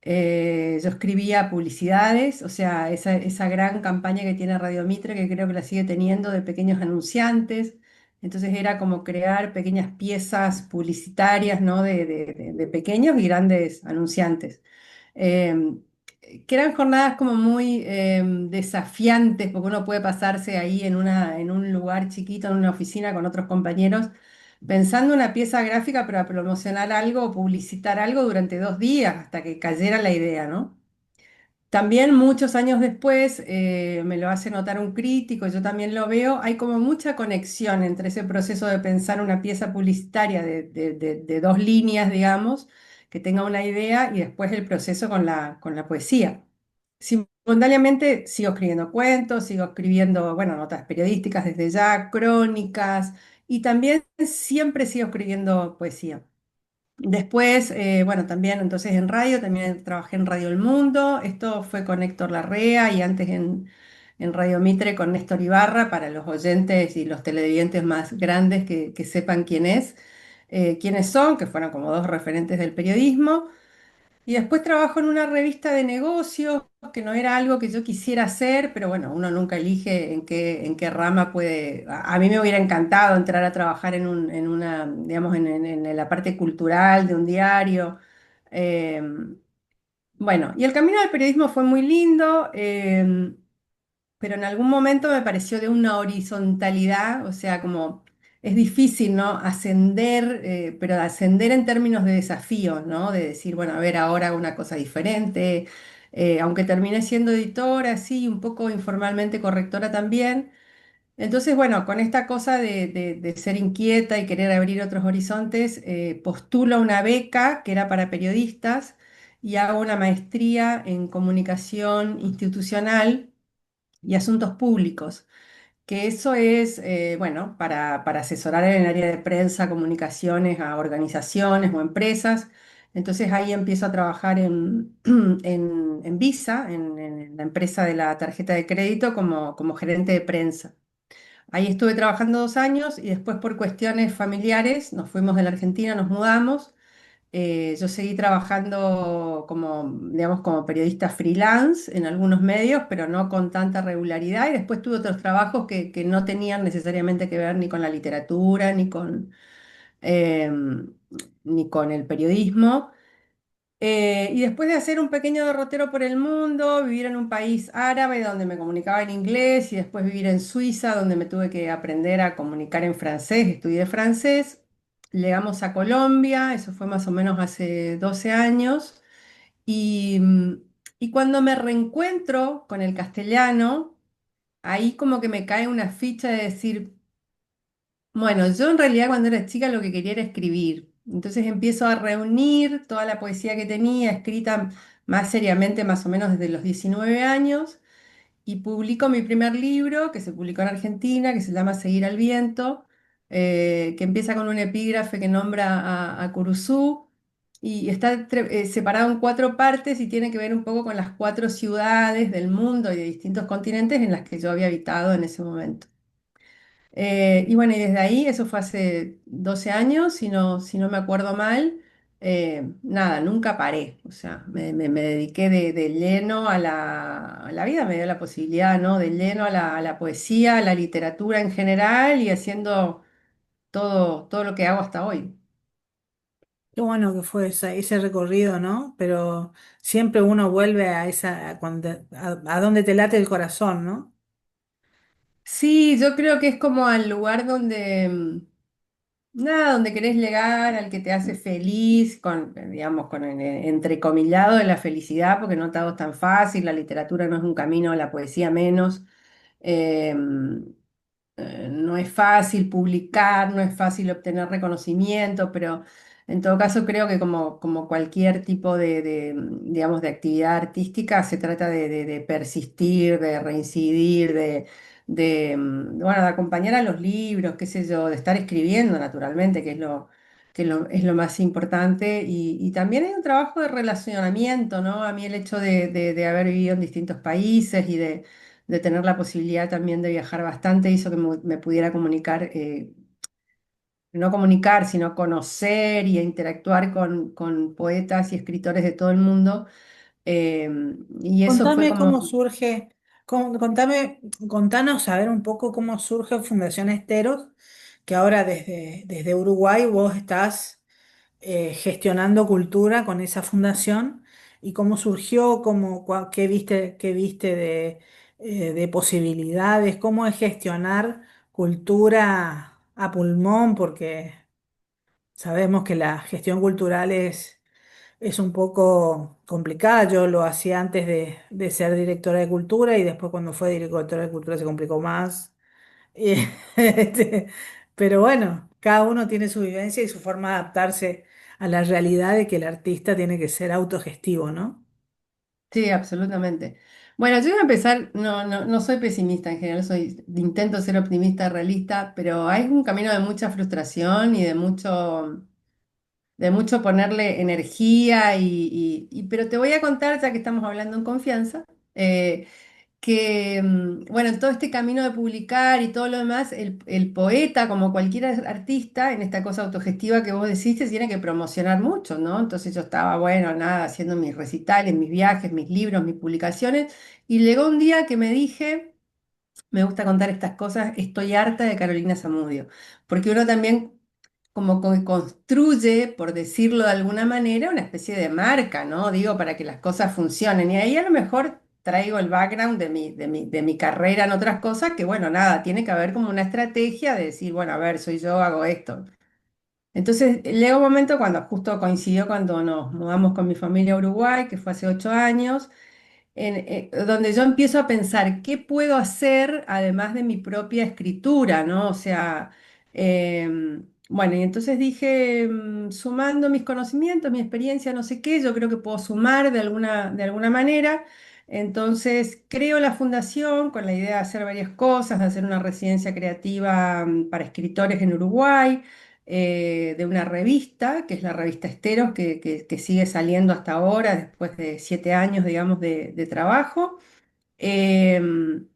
Yo escribía publicidades, o sea, esa gran campaña que tiene Radio Mitre, que creo que la sigue teniendo, de pequeños anunciantes. Entonces era como crear pequeñas piezas publicitarias, ¿no? De pequeños y grandes anunciantes. Em, que eran jornadas como muy desafiantes, porque uno puede pasarse ahí en un lugar chiquito, en una oficina con otros compañeros, pensando una pieza gráfica para promocionar algo o publicitar algo durante 2 días hasta que cayera la idea, ¿no? También muchos años después, me lo hace notar un crítico, yo también lo veo, hay como mucha conexión entre ese proceso de pensar una pieza publicitaria de 2 líneas, digamos, que tenga una idea y después el proceso con la poesía. Simultáneamente sigo escribiendo cuentos, sigo escribiendo, bueno, notas periodísticas desde ya, crónicas y también siempre sigo escribiendo poesía. Después, bueno, también entonces en radio, también trabajé en Radio El Mundo, esto fue con Héctor Larrea y antes en Radio Mitre con Néstor Ibarra, para los oyentes y los televidentes más grandes que sepan quiénes son, que fueron como dos referentes del periodismo. Y después trabajo en una revista de negocios, que no era algo que yo quisiera hacer, pero bueno, uno nunca elige en qué rama puede. A mí me hubiera encantado entrar a trabajar en una, digamos, en la parte cultural de un diario. Eh, bueno, y el camino del periodismo fue muy lindo. Pero en algún momento me pareció de una horizontalidad, o sea, como es difícil, ¿no? Ascender, pero ascender en términos de desafíos, ¿no? De decir, bueno, a ver, ahora hago una cosa diferente, aunque terminé siendo editora, sí, un poco informalmente correctora también. Entonces, bueno, con esta cosa de ser inquieta y querer abrir otros horizontes, postulo a una beca que era para periodistas y hago una maestría en comunicación institucional y asuntos públicos, que eso es, bueno, para asesorar en el área de prensa, comunicaciones a organizaciones o empresas. Entonces ahí empiezo a trabajar en Visa, en la empresa de la tarjeta de crédito, como gerente de prensa. Ahí estuve trabajando 2 años y después por cuestiones familiares nos fuimos de la Argentina, nos mudamos. Yo seguí trabajando como, digamos, como periodista freelance en algunos medios, pero no con tanta regularidad. Y después tuve otros trabajos que no tenían necesariamente que ver ni con la literatura, ni con el periodismo. Y después de hacer un pequeño derrotero por el mundo, vivir en un país árabe donde me comunicaba en inglés y después vivir en Suiza donde me tuve que aprender a comunicar en francés, estudié francés, llegamos a Colombia, eso fue más o menos hace 12 años, y, y cuando me reencuentro con el castellano, ahí como que me cae una ficha de decir, bueno, yo en realidad cuando era chica lo que quería era escribir. Entonces empiezo a reunir toda la poesía que tenía, escrita más seriamente, más o menos desde los 19 años, y publico mi primer libro, que se publicó en Argentina, que se llama Seguir al viento, que empieza con un epígrafe que nombra a Curuzú, y está separado en 4 partes y tiene que ver un poco con las 4 ciudades del mundo y de distintos continentes en las que yo había habitado en ese momento. Y bueno, y desde ahí, eso fue hace 12 años, si no me acuerdo mal, nada, nunca paré, o sea, me dediqué de lleno a la vida, me dio la posibilidad, ¿no? De lleno a la poesía, a la literatura en general y haciendo todo lo que hago hasta hoy. Qué bueno que fue ese recorrido, ¿no? Pero siempre uno vuelve a a donde te late el corazón, ¿no? Sí, yo creo que es como al lugar donde, nada, donde querés llegar, al que te hace feliz, digamos, con el entrecomillado de la felicidad, porque no todo es tan fácil, la literatura no es un camino, la poesía menos. Eh, no es fácil publicar, no es fácil obtener reconocimiento, pero en todo caso creo que como cualquier tipo digamos, de actividad artística, se trata de persistir, de reincidir, bueno, de acompañar a los libros, qué sé yo, de estar escribiendo naturalmente, que es lo más importante. Y también hay un trabajo de relacionamiento, ¿no? A mí el hecho de haber vivido en distintos países y de tener la posibilidad también de viajar bastante hizo que me pudiera comunicar, no comunicar, sino conocer y interactuar con poetas y escritores de todo el mundo. eh, y eso fue Contame como. cómo contanos a ver un poco cómo surge Fundación Esteros, que ahora desde Uruguay vos estás gestionando cultura con esa fundación y cómo surgió, qué viste de posibilidades, cómo es gestionar cultura a pulmón, porque sabemos que la gestión cultural es un poco complicada. Yo lo hacía antes de ser directora de cultura y después cuando fue directora de cultura se complicó más. Y, este, pero bueno, cada uno tiene su vivencia y su forma de adaptarse a la realidad de que el artista tiene que ser autogestivo, ¿no? Sí, absolutamente. Bueno, yo voy a empezar, no soy pesimista en general, intento ser optimista, realista, pero hay un camino de mucha frustración y de mucho ponerle energía pero te voy a contar, ya que estamos hablando en confianza, eh, bueno, en todo este camino de publicar y todo lo demás, el poeta, como cualquier artista, en esta cosa autogestiva que vos decís, se tiene que promocionar mucho, ¿no? Entonces yo estaba, bueno, nada, haciendo mis recitales, mis viajes, mis libros, mis publicaciones, y llegó un día que me dije, me gusta contar estas cosas, estoy harta de Carolina Zamudio, porque uno también como que construye, por decirlo de alguna manera, una especie de marca, ¿no? Digo, para que las cosas funcionen. Y ahí a lo mejor traigo el background de mi carrera en otras cosas, que bueno, nada, tiene que haber como una estrategia de decir, bueno, a ver, soy yo, hago esto. Entonces, llegó un momento cuando justo coincidió cuando nos mudamos con mi familia a Uruguay, que fue hace 8 años, donde yo empiezo a pensar qué puedo hacer además de mi propia escritura, ¿no? O sea, bueno, y entonces dije, sumando mis conocimientos, mi experiencia, no sé qué, yo creo que puedo sumar de alguna manera. Entonces creo la fundación con la idea de hacer varias cosas, de hacer una residencia creativa para escritores en Uruguay, de una revista, que es la revista Esteros, que sigue saliendo hasta ahora, después de 7 años, digamos, de trabajo. Em,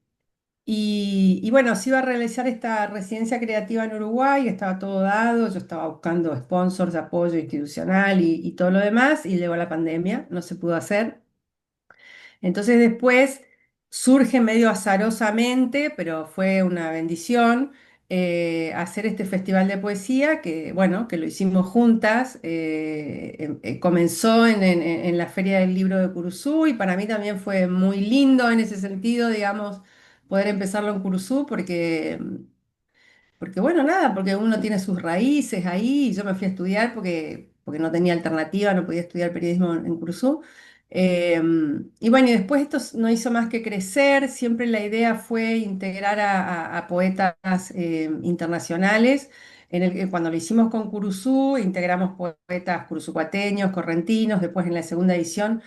y bueno, se iba a realizar esta residencia creativa en Uruguay, estaba todo dado, yo estaba buscando sponsors, apoyo institucional y todo lo demás, y llegó la pandemia, no se pudo hacer. Entonces después surge medio azarosamente, pero fue una bendición, hacer este festival de poesía que, bueno, que lo hicimos juntas. Comenzó en la Feria del Libro de Curuzú y para mí también fue muy lindo en ese sentido, digamos, poder empezarlo en Curuzú porque bueno, nada, porque uno tiene sus raíces ahí, y yo me fui a estudiar porque no tenía alternativa, no podía estudiar periodismo en Cursú. Y bueno, y después esto no hizo más que crecer, siempre la idea fue integrar a poetas internacionales. Cuando lo hicimos con Curuzú, integramos poetas curuzucuateños, correntinos, después en la segunda edición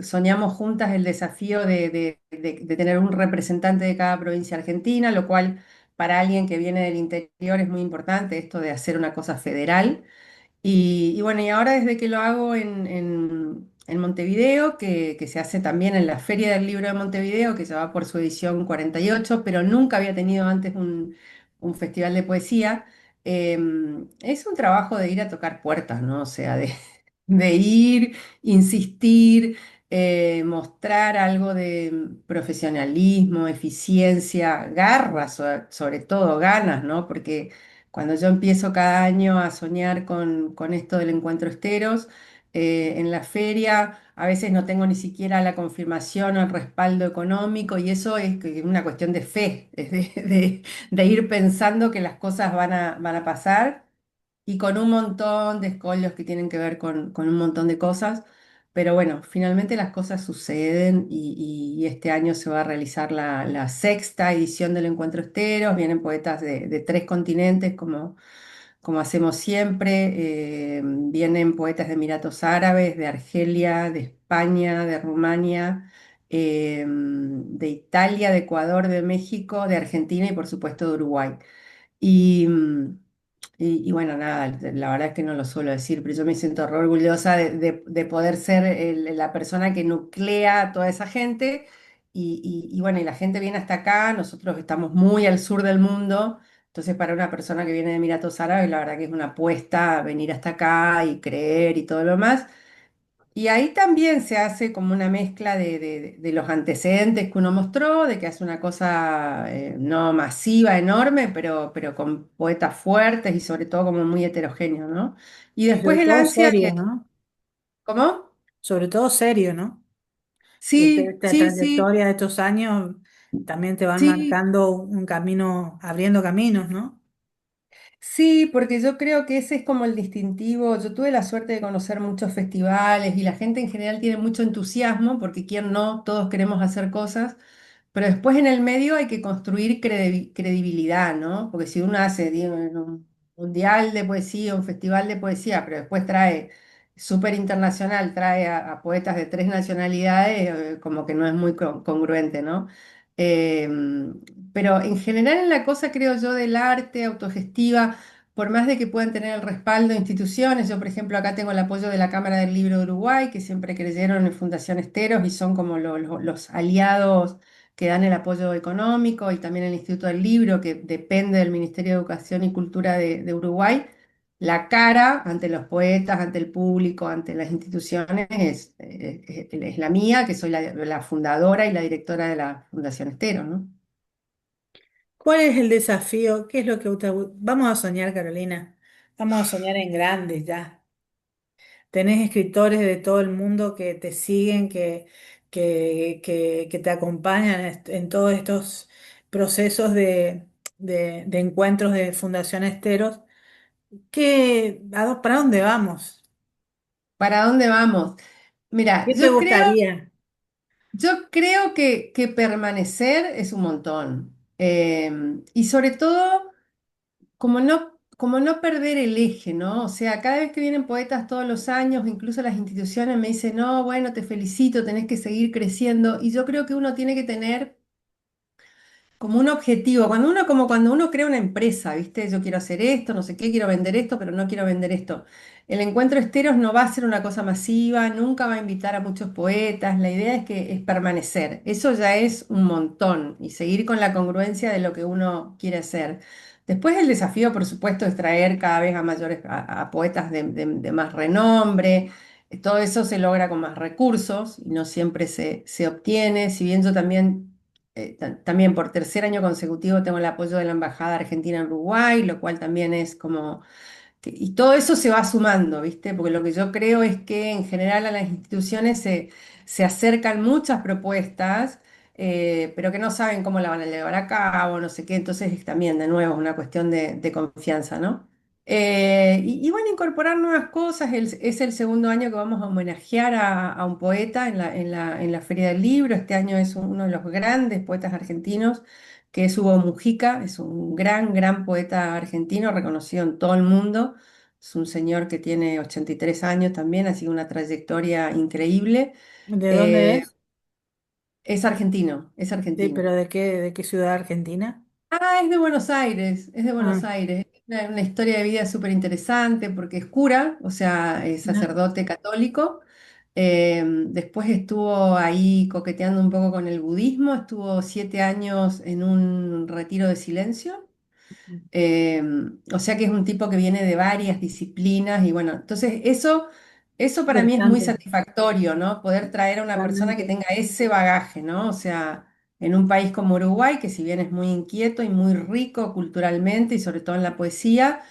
soñamos juntas el desafío de tener un representante de cada provincia argentina, lo cual para alguien que viene del interior es muy importante esto de hacer una cosa federal. Y bueno, y ahora desde que lo hago en Montevideo, que se hace también en la Feria del Libro de Montevideo, que ya va por su edición 48, pero nunca había tenido antes un festival de poesía, es un trabajo de ir a tocar puertas, ¿no? O sea, de ir, insistir, mostrar algo de profesionalismo, eficiencia, garras, sobre todo ganas, ¿no? Porque cuando yo empiezo cada año a soñar con esto del encuentro esteros, en la feria a veces no tengo ni siquiera la confirmación o el respaldo económico y eso es una cuestión de fe, es de ir pensando que las cosas van a pasar y con un montón de escollos que tienen que ver con un montón de cosas. Pero bueno, finalmente las cosas suceden y este año se va a realizar la sexta edición del Encuentro Esteros. Vienen poetas de 3 continentes, como hacemos siempre. Vienen poetas de Emiratos Árabes, de Argelia, de España, de Rumania, de Italia, de Ecuador, de México, de Argentina y por supuesto de Uruguay. Y, mm, y bueno, nada, la verdad es que no lo suelo decir, pero yo me siento re orgullosa de poder ser la persona que nuclea a toda esa gente. Y bueno, y la gente viene hasta acá, nosotros estamos muy al sur del mundo, entonces para una persona que viene de Emiratos Árabes, la verdad que es una apuesta venir hasta acá y creer y todo lo demás. Y ahí también se hace como una mezcla de los antecedentes que uno mostró, de que hace una cosa no masiva, enorme, pero con poetas fuertes y sobre todo como muy heterogéneo, ¿no? Y Y sobre después el todo ansia serio, de... ¿no? ¿Cómo? Sobre todo serio, ¿no? Sí, Esta sí, sí, trayectoria de estos años también te van sí. marcando un camino, abriendo caminos, ¿no? Sí, porque yo creo que ese es como el distintivo. Yo tuve la suerte de conocer muchos festivales y la gente en general tiene mucho entusiasmo, porque quién no, todos queremos hacer cosas, pero después en el medio hay que construir credibilidad, ¿no? Porque si uno hace, digo, un mundial de poesía, un festival de poesía, pero después trae súper internacional, trae a poetas de tres nacionalidades, como que no es muy congruente, ¿no? Pero en general en la cosa, creo yo, del arte, autogestiva, por más de que puedan tener el respaldo de instituciones, yo por ejemplo acá tengo el apoyo de la Cámara del Libro de Uruguay, que siempre creyeron en Fundación Esteros y son como los aliados que dan el apoyo económico, y también el Instituto del Libro, que depende del Ministerio de Educación y Cultura de Uruguay. La cara ante los poetas, ante el público, ante las instituciones es la mía, que soy la fundadora y la directora de la Fundación Estero, ¿no? ¿Cuál es el desafío? ¿Qué es lo que vamos a soñar, Carolina? Vamos a soñar en grandes ya. Tenés escritores de todo el mundo que te siguen, que te acompañan en todos estos procesos de encuentros de Fundación Esteros. ¿Para dónde vamos? ¿Para dónde vamos? Mira, ¿Qué te gustaría? yo creo que permanecer es un montón. Y sobre todo, como no perder el eje, ¿no? O sea, cada vez que vienen poetas todos los años, incluso las instituciones me dicen, no, bueno, te felicito, tenés que seguir creciendo. Y yo creo que uno tiene que tener como un objetivo, como cuando uno crea una empresa, ¿viste? Yo quiero hacer esto, no sé qué, quiero vender esto, pero no quiero vender esto. El encuentro Esteros no va a ser una cosa masiva, nunca va a invitar a muchos poetas, la idea es permanecer, eso ya es un montón, y seguir con la congruencia de lo que uno quiere hacer. Después el desafío, por supuesto, es traer cada vez a mayores, a poetas de más renombre. Todo eso se logra con más recursos y no siempre se obtiene, si bien yo también también por tercer año consecutivo tengo el apoyo de la Embajada Argentina en Uruguay, lo cual también es como... y todo eso se va sumando, ¿viste? Porque lo que yo creo es que en general a las instituciones se acercan muchas propuestas, pero que no saben cómo la van a llevar a cabo, no sé qué. Entonces es también, de nuevo, es una cuestión de confianza, ¿no? Y bueno, incorporar nuevas cosas. Es el segundo año que vamos a homenajear a un poeta en la Feria del Libro. Este año es uno de los grandes poetas argentinos, que es Hugo Mujica. Es un gran poeta argentino, reconocido en todo el mundo. Es un señor que tiene 83 años también, ha sido una trayectoria increíble. ¿De dónde Eh, es? es argentino, es Sí, pero argentino. de qué ciudad argentina? Ah, es de Buenos Aires, es de Buenos Ah, Aires. Una historia de vida súper interesante porque es cura, o sea, es no. sacerdote católico. Después estuvo ahí coqueteando un poco con el budismo, estuvo 7 años en un retiro de silencio. Eh, o sea que es un tipo que viene de varias disciplinas y bueno, entonces eso para mí es muy Interesante, satisfactorio, ¿no? Poder traer a una persona que realmente. tenga ese bagaje, ¿no? O sea, en un país como Uruguay, que si bien es muy inquieto y muy rico culturalmente y sobre todo en la poesía,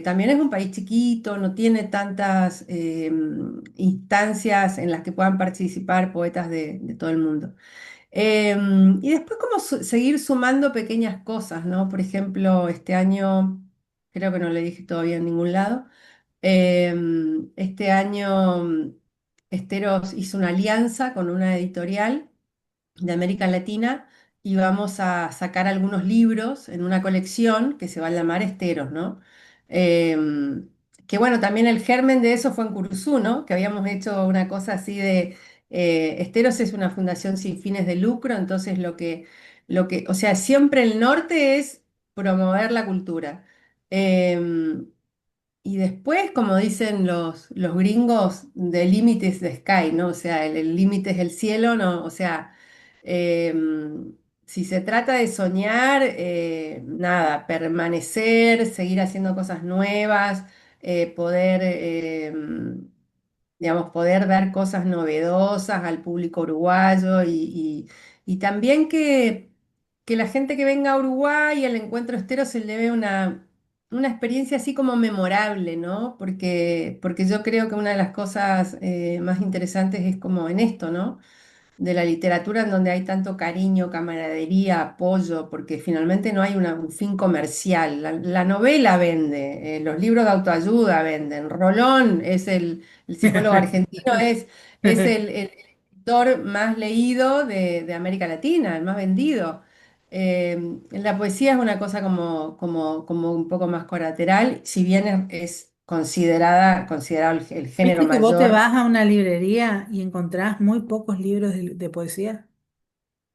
también es un país chiquito, no tiene tantas instancias en las que puedan participar poetas de todo el mundo. Y después como seguir sumando pequeñas cosas, ¿no? Por ejemplo, este año, creo que no le dije todavía en ningún lado, este año Esteros hizo una alianza con una editorial de América Latina, y vamos a sacar algunos libros en una colección que se va a llamar Esteros, ¿no? Em, que bueno, también el germen de eso fue en Curuzú, ¿no? Que habíamos hecho una cosa así de... Esteros es una fundación sin fines de lucro, entonces o sea, siempre el norte es promover la cultura. Em, y después, como dicen los gringos, the limit is the sky, ¿no? O sea, el límite es el cielo, ¿no? O sea, si se trata de soñar, nada, permanecer, seguir haciendo cosas nuevas, poder digamos, poder dar cosas novedosas al público uruguayo y también que la gente que venga a Uruguay al Encuentro Estero se le ve una experiencia así como memorable, ¿no? Porque yo creo que una de las cosas más interesantes es como en esto, ¿no? De la literatura en donde hay tanto cariño, camaradería, apoyo, porque finalmente no hay un fin comercial. La novela vende, los libros de autoayuda venden. Rolón es el psicólogo argentino, es el escritor más leído de América Latina, el más vendido. La poesía es una cosa como un poco más colateral, si bien es considerado el género ¿Viste que vos te mayor. vas a una librería y encontrás muy pocos libros de poesía?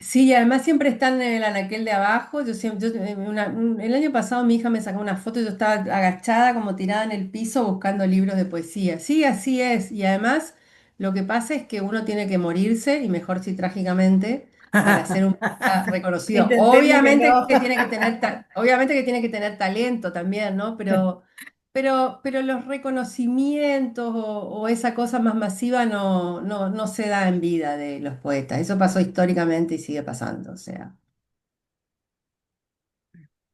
Sí, y además siempre están en el anaquel de abajo. El año pasado mi hija me sacó una foto y yo estaba agachada como tirada en el piso buscando libros de poesía. Sí, así es. Y además lo que pasa es que uno tiene que morirse y mejor si trágicamente para ser un poeta reconocido. Intentemos que no. Obviamente que tiene que tener talento también, ¿no? Pero los reconocimientos o esa cosa más masiva no se da en vida de los poetas. Eso pasó históricamente y sigue pasando. O sea,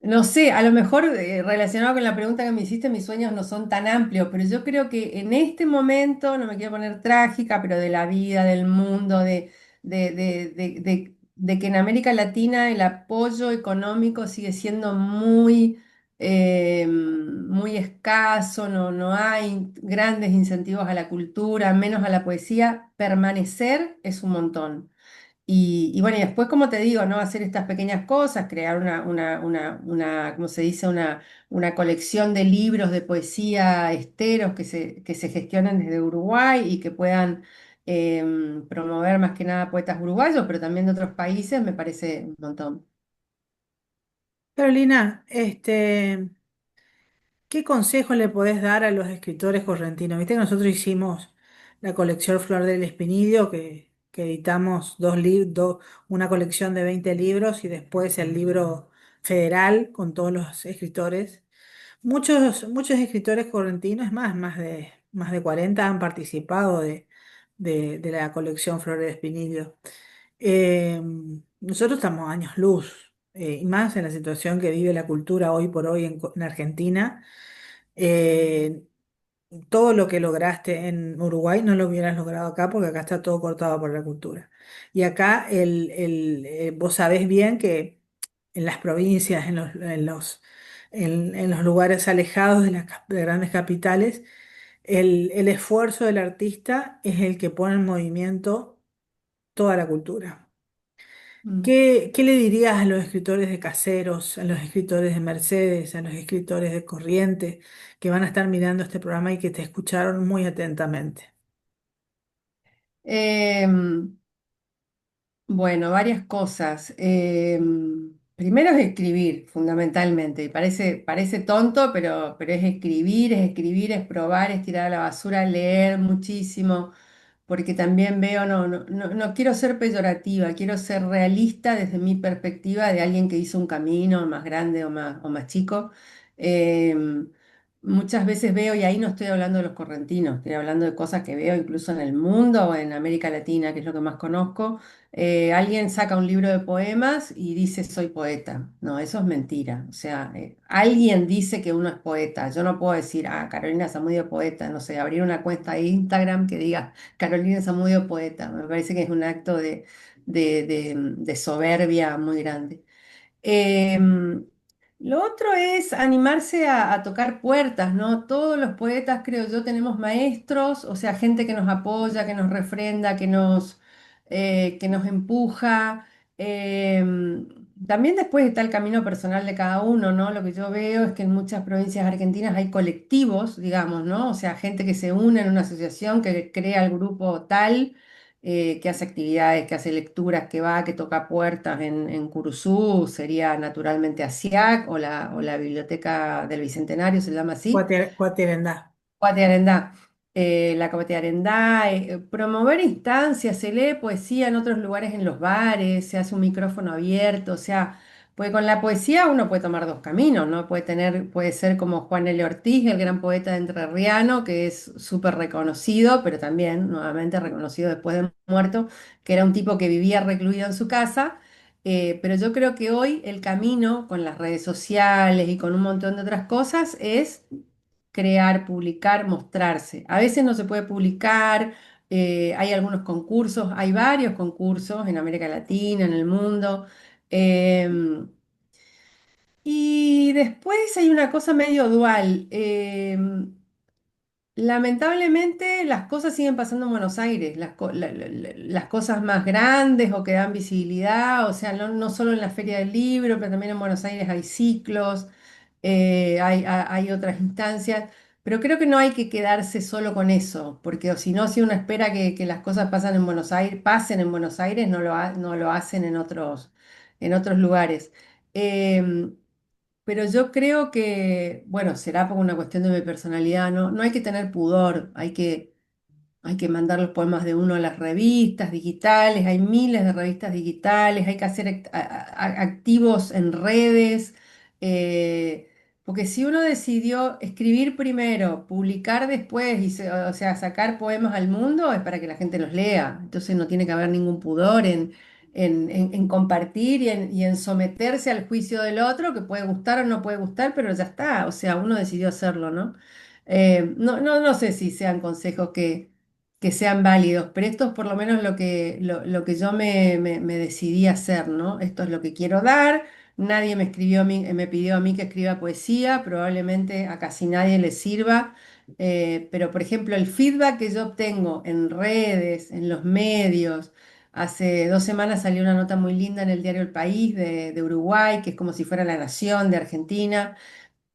no sé, a lo mejor relacionado con la pregunta que me hiciste, mis sueños no son tan amplios, pero yo creo que en este momento, no me quiero poner trágica, pero de la vida, del mundo, de que en América Latina el apoyo económico sigue siendo muy escaso, no hay grandes incentivos a la cultura, menos a la poesía, permanecer es un montón. Y bueno, y después, como te digo, ¿no? Hacer estas pequeñas cosas, crear ¿cómo se dice? Una colección de libros de poesía esteros que se gestionen desde Uruguay y que puedan promover más que nada poetas uruguayos, pero también de otros países, me parece un montón. Carolina, ¿qué consejo le podés dar a los escritores correntinos? Viste que nosotros hicimos la colección Flor del Espinillo, que editamos una colección de 20 libros y después el libro federal con todos los escritores. Muchos escritores correntinos, más de 40 han participado de la colección Flor del Espinillo. Eh, Nosotros estamos años luz, y más en la situación que vive la cultura hoy por hoy en Argentina. Eh, Todo lo que lograste en Uruguay no lo hubieras logrado acá porque acá está todo cortado por la cultura. Y acá vos sabés bien que en las provincias, en los lugares alejados de grandes capitales, el esfuerzo del artista es el que pone en movimiento toda la cultura. Mm. ¿Qué le dirías a los escritores de Caseros, a los escritores de Mercedes, a los escritores de Corrientes que van a estar mirando este programa y que te escucharon muy atentamente? Em, Bueno, varias cosas. Primero es escribir, fundamentalmente. Parece tonto, pero es escribir, es probar, es tirar a la basura, leer muchísimo, porque también veo, no quiero ser peyorativa, quiero ser realista desde mi perspectiva de alguien que hizo un camino más grande o más chico. Em, Muchas veces veo, y ahí no estoy hablando de los correntinos, estoy hablando de cosas que veo incluso en el mundo o en América Latina, que es lo que más conozco. Alguien saca un libro de poemas y dice soy poeta. No, eso es mentira. O sea, alguien dice que uno es poeta. Yo no puedo decir, Carolina Zamudio poeta. No sé, abrir una cuenta de Instagram que diga Carolina Zamudio poeta. Me parece que es un acto de soberbia muy grande. Em, lo otro es animarse a tocar puertas, ¿no? Todos los poetas, creo yo, tenemos maestros, o sea, gente que nos apoya, que nos refrenda, que nos empuja. Em, También después está el camino personal de cada uno, ¿no? Lo que yo veo es que en muchas provincias argentinas hay colectivos, digamos, ¿no? O sea, gente que se une en una asociación, que crea el grupo tal que hace actividades, que hace lecturas, que toca puertas en Curuzú, sería naturalmente ASIAC o la Biblioteca del Bicentenario, se llama así. Cuatirendá. Guatearendá, la Guatearendá, promover instancias, se lee poesía en otros lugares en los bares, se hace un micrófono abierto, o sea, Porque con la poesía uno puede tomar dos caminos, ¿no? Puede ser como Juan L. Ortiz, el gran poeta entrerriano, que es súper reconocido, pero también nuevamente reconocido después de muerto, que era un tipo que vivía recluido en su casa. Pero yo creo que hoy el camino con las redes sociales y con un montón de otras cosas es crear, publicar, mostrarse. A veces no se puede publicar, hay algunos concursos, hay varios concursos en América Latina, en el mundo. em, y después hay una cosa medio dual. Lamentablemente las cosas siguen pasando en Buenos Aires, las cosas más grandes o que dan visibilidad, o sea, no solo en la Feria del Libro, pero también en Buenos Aires hay ciclos, hay otras instancias, pero creo que no hay que quedarse solo con eso, porque o si no, si uno espera que las cosas pasen en Buenos Aires, no lo hacen en otros lugares. Em, pero yo creo que, bueno, será por una cuestión de mi personalidad, ¿no? No hay que tener pudor, hay que mandar los poemas de uno a las revistas digitales, hay miles de revistas digitales, hay que hacer activos en redes, porque si uno decidió escribir primero, publicar después, o sea, sacar poemas al mundo, es para que la gente los lea. Entonces no tiene que haber ningún pudor en compartir y en someterse al juicio del otro, que puede gustar o no puede gustar, pero ya está, o sea, uno decidió hacerlo, ¿no? No sé si sean consejos que sean válidos, pero esto es por lo menos lo que yo me decidí a hacer, ¿no? Esto es lo que quiero dar. Nadie me pidió a mí que escriba poesía, probablemente a casi nadie le sirva, pero por ejemplo el feedback que yo obtengo en redes, en los medios, hace 2 semanas salió una nota muy linda en el diario El País de Uruguay, que es como si fuera La Nación de Argentina.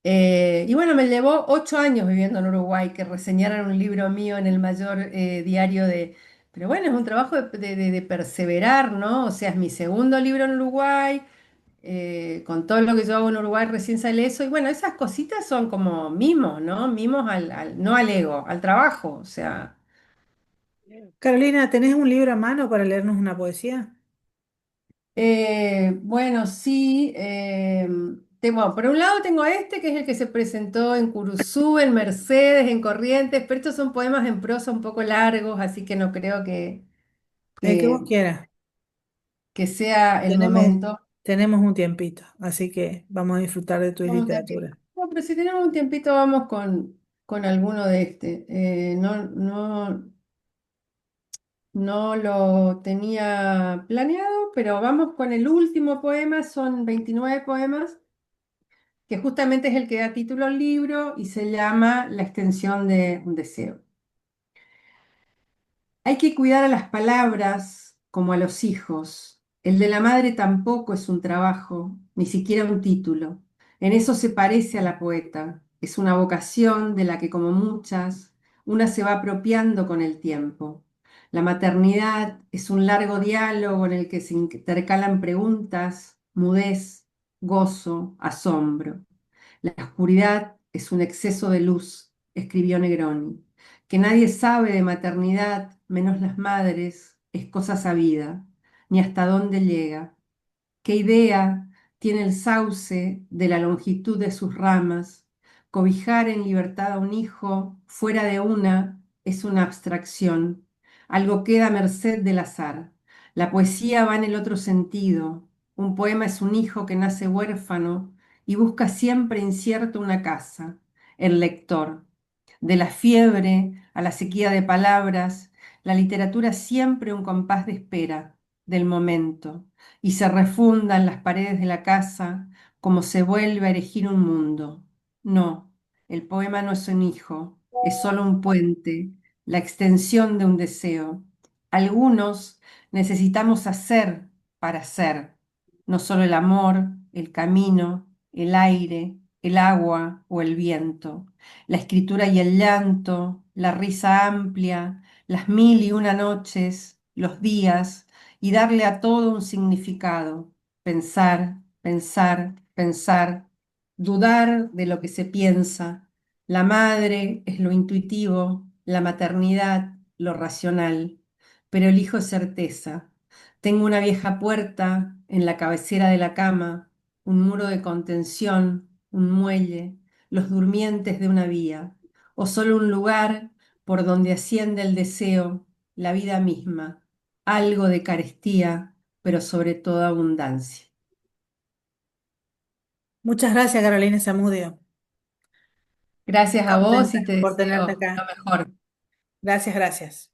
Y bueno, me llevó 8 años viviendo en Uruguay que reseñaran un libro mío en el mayor diario de... Pero bueno, es un trabajo de perseverar, ¿no? O sea, es mi segundo libro en Uruguay, con todo lo que yo hago en Uruguay recién sale eso. Y bueno, esas cositas son como mimos, ¿no? Mimos no al ego, al trabajo. O sea, Carolina, ¿tenés un libro a mano para leernos una poesía? bueno, sí. Bueno, por un lado tengo este, que es el que se presentó en Curuzú, en Mercedes, en Corrientes, pero estos son poemas en prosa un poco largos, así que no creo El que vos que, quieras. que sea el Tenemos, momento. tenemos un tiempito, así que vamos a disfrutar de tu Vamos un tiempito. literatura. No, pero si tenemos un tiempito, vamos con alguno de este. No lo tenía planeado, pero vamos con el último poema, son 29 poemas, que justamente es el que da título al libro y se llama La extensión de un deseo. Hay que cuidar a las palabras como a los hijos. El de la madre tampoco es un trabajo, ni siquiera un título. En eso se parece a la poeta. Es una vocación de la que, como muchas, una se va apropiando con el tiempo. La maternidad es un largo diálogo en el que se intercalan preguntas, mudez, gozo, asombro. La oscuridad es un exceso de luz, escribió Negroni. Que nadie sabe de maternidad, menos las madres, es cosa sabida, ni hasta dónde llega. ¿Qué idea tiene el sauce de la longitud de sus ramas? Cobijar en libertad a un hijo fuera de una es una abstracción. Algo queda a merced del azar. La poesía va en el otro sentido. Un poema es un hijo que nace huérfano y busca siempre incierto una casa. El lector. De la fiebre a la sequía de palabras, la literatura siempre un compás de espera del momento y se refunda en las paredes de la casa como se vuelve a erigir un mundo. No, el poema no es un hijo, es solo un puente, la extensión de un deseo. Algunos necesitamos hacer para ser, no solo el amor, el camino, el aire, el agua o el viento, la escritura y el llanto, la risa amplia, las mil y una noches, los días, y darle a todo un significado, pensar, pensar, pensar, dudar de lo que se piensa. La madre es lo intuitivo, la maternidad lo racional, pero elijo certeza. Tengo una vieja puerta en la cabecera de la cama, un muro de contención, un muelle, los durmientes de una vía, o solo un lugar por donde asciende el deseo, la vida misma, algo de carestía, pero sobre todo abundancia. Muchas gracias, Carolina Zamudio. Gracias a vos Contenta y te por tenerte deseo lo acá. mejor. Gracias, gracias.